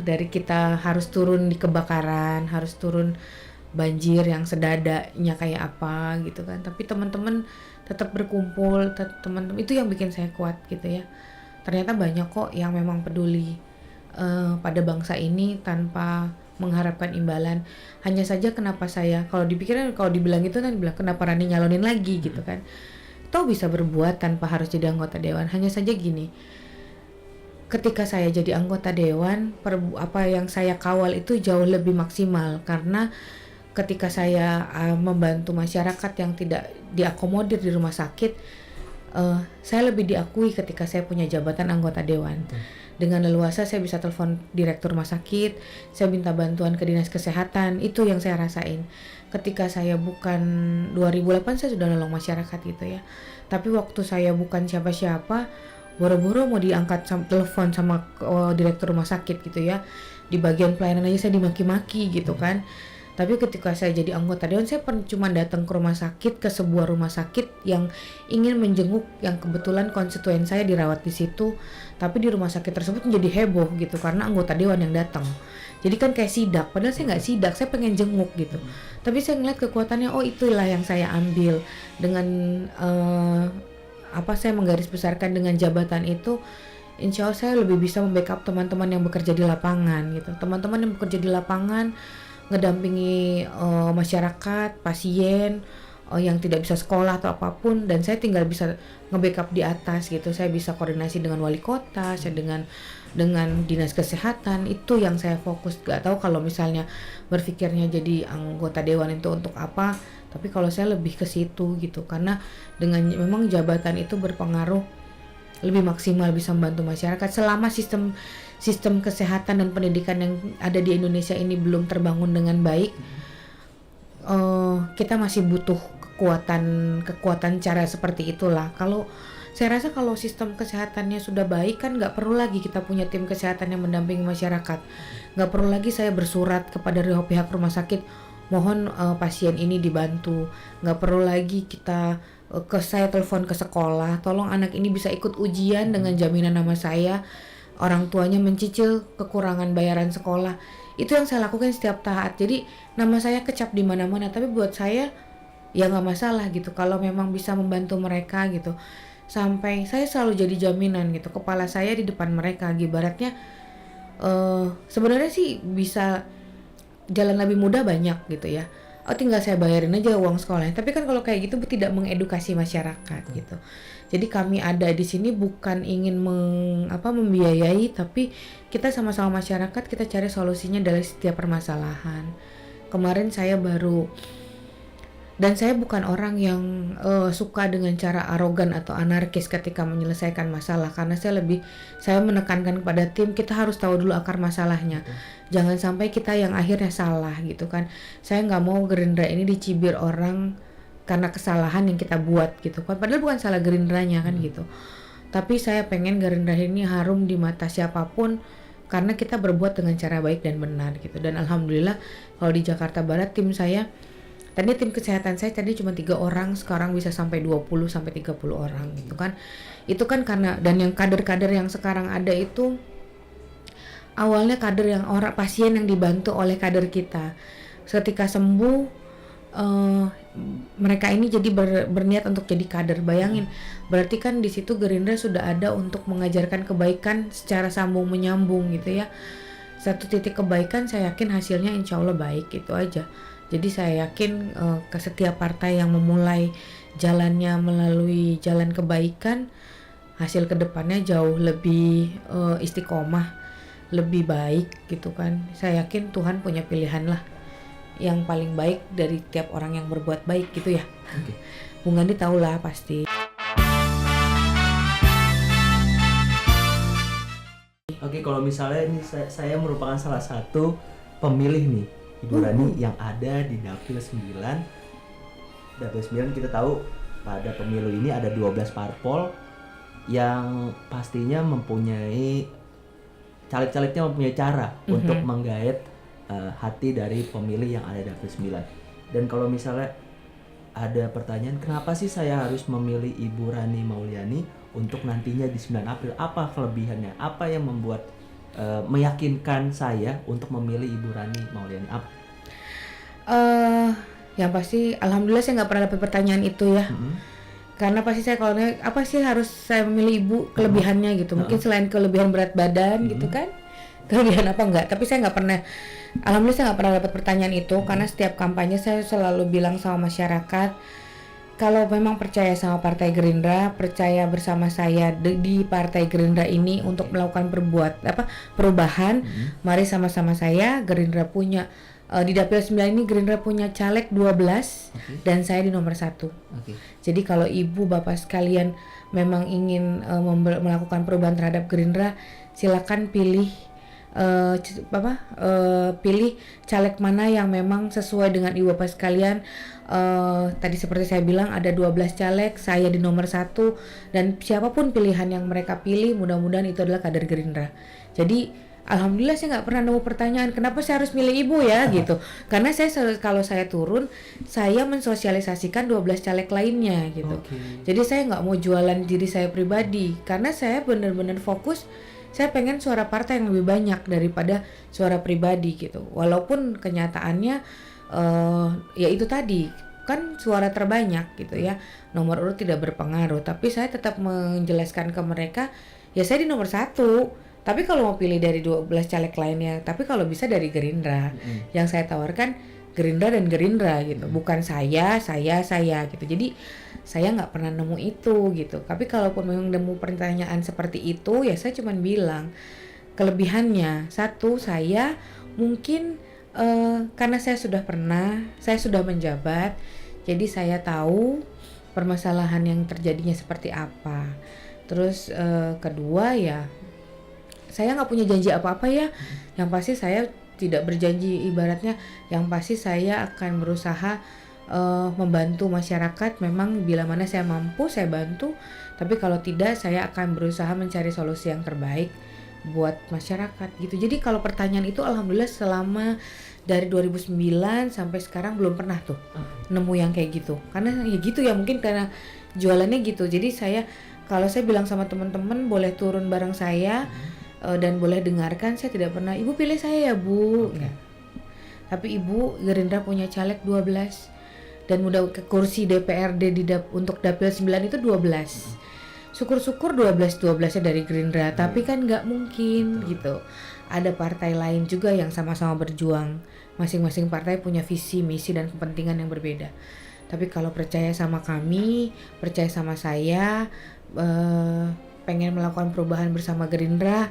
Dari kita harus turun di kebakaran, harus turun banjir yang sedadanya kayak apa gitu kan, tapi teman-teman tetap berkumpul, teman-teman itu yang bikin saya kuat gitu ya. Ternyata banyak kok yang memang peduli pada bangsa ini tanpa mengharapkan imbalan. Hanya saja kenapa saya, kalau dibilang itu kan bilang kenapa Rani nyalonin lagi gitu kan. Toh bisa berbuat tanpa harus jadi anggota dewan. Hanya saja gini, ketika saya jadi anggota dewan, apa yang saya kawal itu jauh lebih maksimal, karena ketika saya membantu masyarakat yang tidak diakomodir di rumah sakit, saya lebih diakui ketika saya punya jabatan anggota dewan. Dengan leluasa saya bisa telepon direktur rumah sakit, saya minta bantuan ke dinas kesehatan. Itu yang saya rasain. Ketika saya bukan 2008 saya sudah nolong masyarakat gitu ya. Tapi waktu saya bukan siapa-siapa, boro-boro mau diangkat telepon sama direktur rumah sakit gitu ya. Di bagian pelayanan aja saya dimaki-maki gitu kan. Tapi ketika saya jadi anggota dewan, saya cuma datang ke rumah sakit, ke sebuah rumah sakit yang ingin menjenguk yang kebetulan konstituen saya dirawat di situ. Tapi di rumah sakit tersebut menjadi heboh gitu karena anggota dewan yang datang. Jadi kan kayak sidak, padahal saya nggak sidak, saya pengen jenguk gitu. Tapi saya ngeliat kekuatannya, itulah yang saya ambil dengan saya menggarisbesarkan dengan jabatan itu. Insya Allah saya lebih bisa membackup teman-teman yang bekerja di lapangan gitu. Teman-teman yang bekerja di lapangan ngedampingi masyarakat, pasien yang tidak bisa sekolah atau apapun, dan saya tinggal bisa nge-backup di atas gitu. Saya bisa koordinasi dengan wali kota, saya dengan dinas kesehatan. Itu yang saya fokus. Gak tahu kalau misalnya berpikirnya jadi anggota dewan itu untuk apa, tapi kalau saya lebih ke situ gitu, karena dengan memang jabatan itu berpengaruh lebih maksimal bisa membantu masyarakat. Selama sistem kesehatan dan pendidikan yang ada di Indonesia ini belum terbangun dengan baik, kita masih butuh kekuatan cara seperti itulah. Kalau saya rasa kalau sistem kesehatannya sudah baik kan nggak perlu lagi kita punya tim kesehatan yang mendampingi masyarakat. Nggak perlu lagi saya bersurat kepada pihak rumah sakit, mohon pasien ini dibantu. Nggak perlu lagi saya telepon ke sekolah, tolong anak ini bisa ikut ujian dengan jaminan nama saya. Orang tuanya mencicil kekurangan bayaran sekolah. Itu yang saya lakukan setiap taat. Jadi nama saya kecap di mana-mana, tapi buat saya ya nggak masalah gitu kalau memang bisa membantu mereka gitu. Sampai saya selalu jadi jaminan gitu, kepala saya di depan mereka. Ibaratnya sebenarnya sih bisa jalan lebih mudah banyak gitu ya. Tinggal saya bayarin aja uang sekolahnya. Tapi kan kalau kayak gitu tidak mengedukasi masyarakat gitu. Jadi kami ada di sini bukan ingin membiayai, tapi kita sama-sama masyarakat, kita cari solusinya dari setiap permasalahan. Kemarin saya dan saya bukan orang yang suka dengan cara arogan atau anarkis ketika menyelesaikan masalah, karena saya menekankan kepada tim, kita harus tahu dulu akar masalahnya. Jangan sampai kita yang akhirnya salah gitu kan. Saya nggak mau Gerindra ini dicibir orang karena kesalahan yang kita buat gitu kan, padahal bukan salah Gerindranya kan gitu. Tapi saya pengen Gerindra ini harum di mata siapapun karena kita berbuat dengan cara baik dan benar gitu. Dan alhamdulillah kalau di Jakarta Barat tim kesehatan saya tadi cuma 3 orang, sekarang bisa sampai 20 sampai 30 orang gitu kan. Itu kan karena, dan yang kader-kader yang sekarang ada itu awalnya kader yang pasien yang dibantu oleh kader kita. Ketika sembuh mereka ini jadi berniat untuk jadi kader. Bayangin, berarti kan di situ Gerindra sudah ada untuk mengajarkan kebaikan secara sambung menyambung gitu ya. Satu titik kebaikan, saya yakin hasilnya insya Allah baik, itu aja. Jadi saya yakin ke setiap partai yang memulai jalannya melalui jalan kebaikan, hasil kedepannya jauh lebih istiqomah, lebih baik gitu kan. Saya yakin Tuhan punya pilihan lah yang paling baik dari tiap orang yang berbuat baik gitu ya. Okay. Bung Andi tahu lah pasti. Oke, kalau misalnya ini saya merupakan salah satu pemilih nih Ibu Rani yang ada di Dapil 9. Dapil 9 kita tahu pada pemilu ini ada 12 parpol yang pastinya mempunyai caleg-calegnya mempunyai cara untuk menggait hati dari pemilih yang ada di Dapil 9. Dan kalau misalnya ada pertanyaan, kenapa sih saya harus memilih Ibu Rani Mauliani untuk nantinya di 9 April? Apa kelebihannya? Apa yang membuat meyakinkan saya untuk memilih Ibu Rani Mauliani? Apa? Yang pasti alhamdulillah saya nggak pernah dapat pertanyaan itu ya. Karena pasti saya kalau apa sih harus saya memilih ibu, kelebihannya gitu. Mungkin selain kelebihan berat badan gitu kan. Kelebihan apa enggak? Tapi saya nggak pernah, alhamdulillah saya nggak pernah dapat pertanyaan itu. Karena setiap kampanye saya selalu bilang sama masyarakat, kalau memang percaya sama Partai Gerindra, percaya bersama saya di Partai Gerindra ini untuk melakukan perubahan, mari sama-sama saya. Gerindra punya di Dapil 9 ini Gerindra punya caleg 12 dan saya di nomor 1. Jadi kalau ibu bapak sekalian memang ingin melakukan perubahan terhadap Gerindra, silakan pilih pilih caleg mana yang memang sesuai dengan ibu bapak sekalian. Tadi seperti saya bilang ada 12 caleg, saya di nomor 1, dan siapapun pilihan yang mereka pilih mudah-mudahan itu adalah kader Gerindra. Jadi alhamdulillah saya nggak pernah nemu pertanyaan kenapa saya harus milih ibu ya gitu. Karena kalau saya turun, saya mensosialisasikan 12 caleg lainnya gitu. Jadi saya nggak mau jualan diri saya pribadi, karena saya benar-benar fokus. Saya pengen suara partai yang lebih banyak daripada suara pribadi gitu. Walaupun kenyataannya ya itu tadi kan suara terbanyak gitu ya. Nomor urut tidak berpengaruh, tapi saya tetap menjelaskan ke mereka ya saya di nomor 1. Tapi kalau mau pilih dari 12 caleg lainnya, tapi kalau bisa dari Gerindra. Yang saya tawarkan Gerindra dan Gerindra gitu, bukan saya gitu. Jadi saya nggak pernah nemu itu gitu. Tapi kalaupun memang nemu pertanyaan seperti itu, ya saya cuma bilang kelebihannya. Satu, saya mungkin karena saya sudah menjabat, jadi saya tahu permasalahan yang terjadinya seperti apa. Terus kedua ya, saya nggak punya janji apa-apa ya. Yang pasti saya tidak berjanji, ibaratnya yang pasti saya akan berusaha membantu masyarakat. Memang bila mana saya mampu saya bantu, tapi kalau tidak saya akan berusaha mencari solusi yang terbaik buat masyarakat gitu. Jadi kalau pertanyaan itu alhamdulillah selama dari 2009 sampai sekarang belum pernah tuh nemu yang kayak gitu. Karena ya gitu ya, mungkin karena jualannya gitu. Jadi kalau saya bilang sama teman-teman boleh turun bareng saya dan boleh dengarkan, saya tidak pernah ibu pilih saya ya bu. Ya. Tapi ibu Gerindra punya caleg 12 dan udah ke kursi DPRD untuk Dapil 9 itu 12. Syukur-syukur 12-12nya dari Gerindra, tapi kan nggak mungkin gitu. Ada partai lain juga yang sama-sama berjuang. Masing-masing partai punya visi, misi, dan kepentingan yang berbeda. Tapi kalau percaya sama kami, percaya sama saya, pengen melakukan perubahan bersama Gerindra,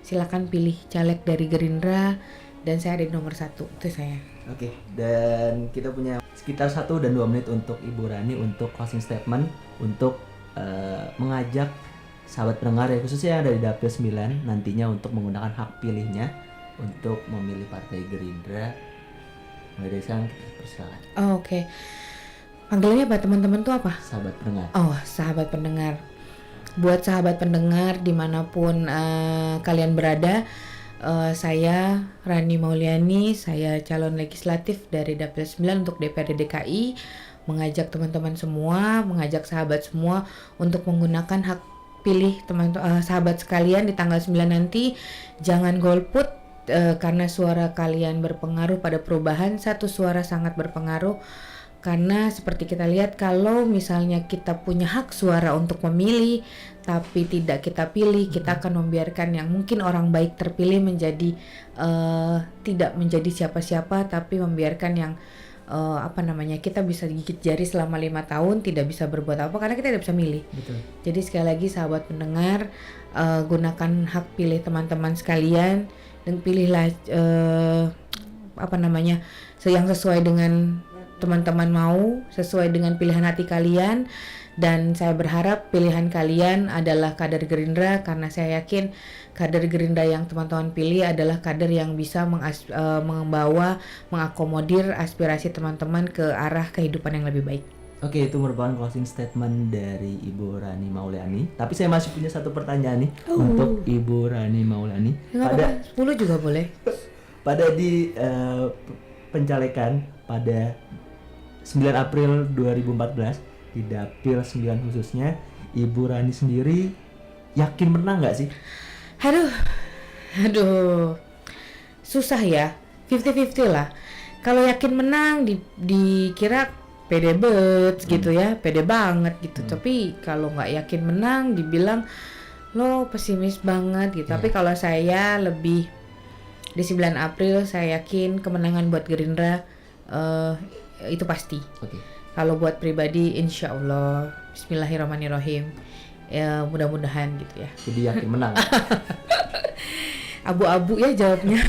silakan pilih caleg dari Gerindra, dan saya ada di nomor 1, itu saya. Oke, dan kita punya sekitar 1 dan 2 menit untuk Ibu Rani untuk closing statement, untuk mengajak sahabat pendengar ya, khususnya yang ada di Dapil 9 nantinya untuk menggunakan hak pilihnya untuk memilih Partai Gerindra. Mulai dari sekarang kita persilakan. Oke. Panggilannya apa teman-teman tuh apa? Sahabat pendengar. Oh, sahabat pendengar. Buat sahabat pendengar dimanapun kalian berada, Saya Rani Mauliani, saya calon legislatif dari Dapil 9 untuk DPRD DKI, mengajak teman-teman semua, mengajak sahabat semua untuk menggunakan hak pilih sahabat sekalian di tanggal 9 nanti. Jangan golput karena suara kalian berpengaruh pada perubahan. Satu suara sangat berpengaruh. Karena seperti kita lihat, kalau misalnya kita punya hak suara untuk memilih tapi tidak kita pilih, kita akan membiarkan yang mungkin orang baik terpilih menjadi tidak menjadi siapa-siapa, tapi membiarkan yang kita bisa gigit jari selama 5 tahun tidak bisa berbuat apa karena kita tidak bisa milih. Betul. Jadi sekali lagi sahabat pendengar, gunakan hak pilih teman-teman sekalian dan pilihlah yang sesuai dengan teman-teman mau, sesuai dengan pilihan hati kalian. Dan saya berharap pilihan kalian adalah kader Gerindra, karena saya yakin kader Gerindra yang teman-teman pilih adalah kader yang bisa membawa, mengakomodir aspirasi teman-teman ke arah kehidupan yang lebih baik. Oke, itu merupakan closing statement dari Ibu Rani Mauliani. Tapi saya masih punya satu pertanyaan nih untuk Ibu Rani Mauliani. Pada 10 juga boleh. Pada di pencalekan pada 9 April 2014 di Dapil 9 khususnya, Ibu Rani sendiri yakin menang nggak sih? Aduh, susah ya, 50-50 lah. Kalau yakin menang dikira pede bet gitu ya, pede banget gitu. Tapi kalau nggak yakin menang dibilang lo pesimis banget gitu. Tapi kalau saya lebih di 9 April saya yakin kemenangan buat Gerindra. Itu pasti. Kalau buat pribadi, insya Allah, Bismillahirrahmanirrahim, ya mudah-mudahan gitu ya. Jadi yakin menang. Abu-abu ya jawabnya.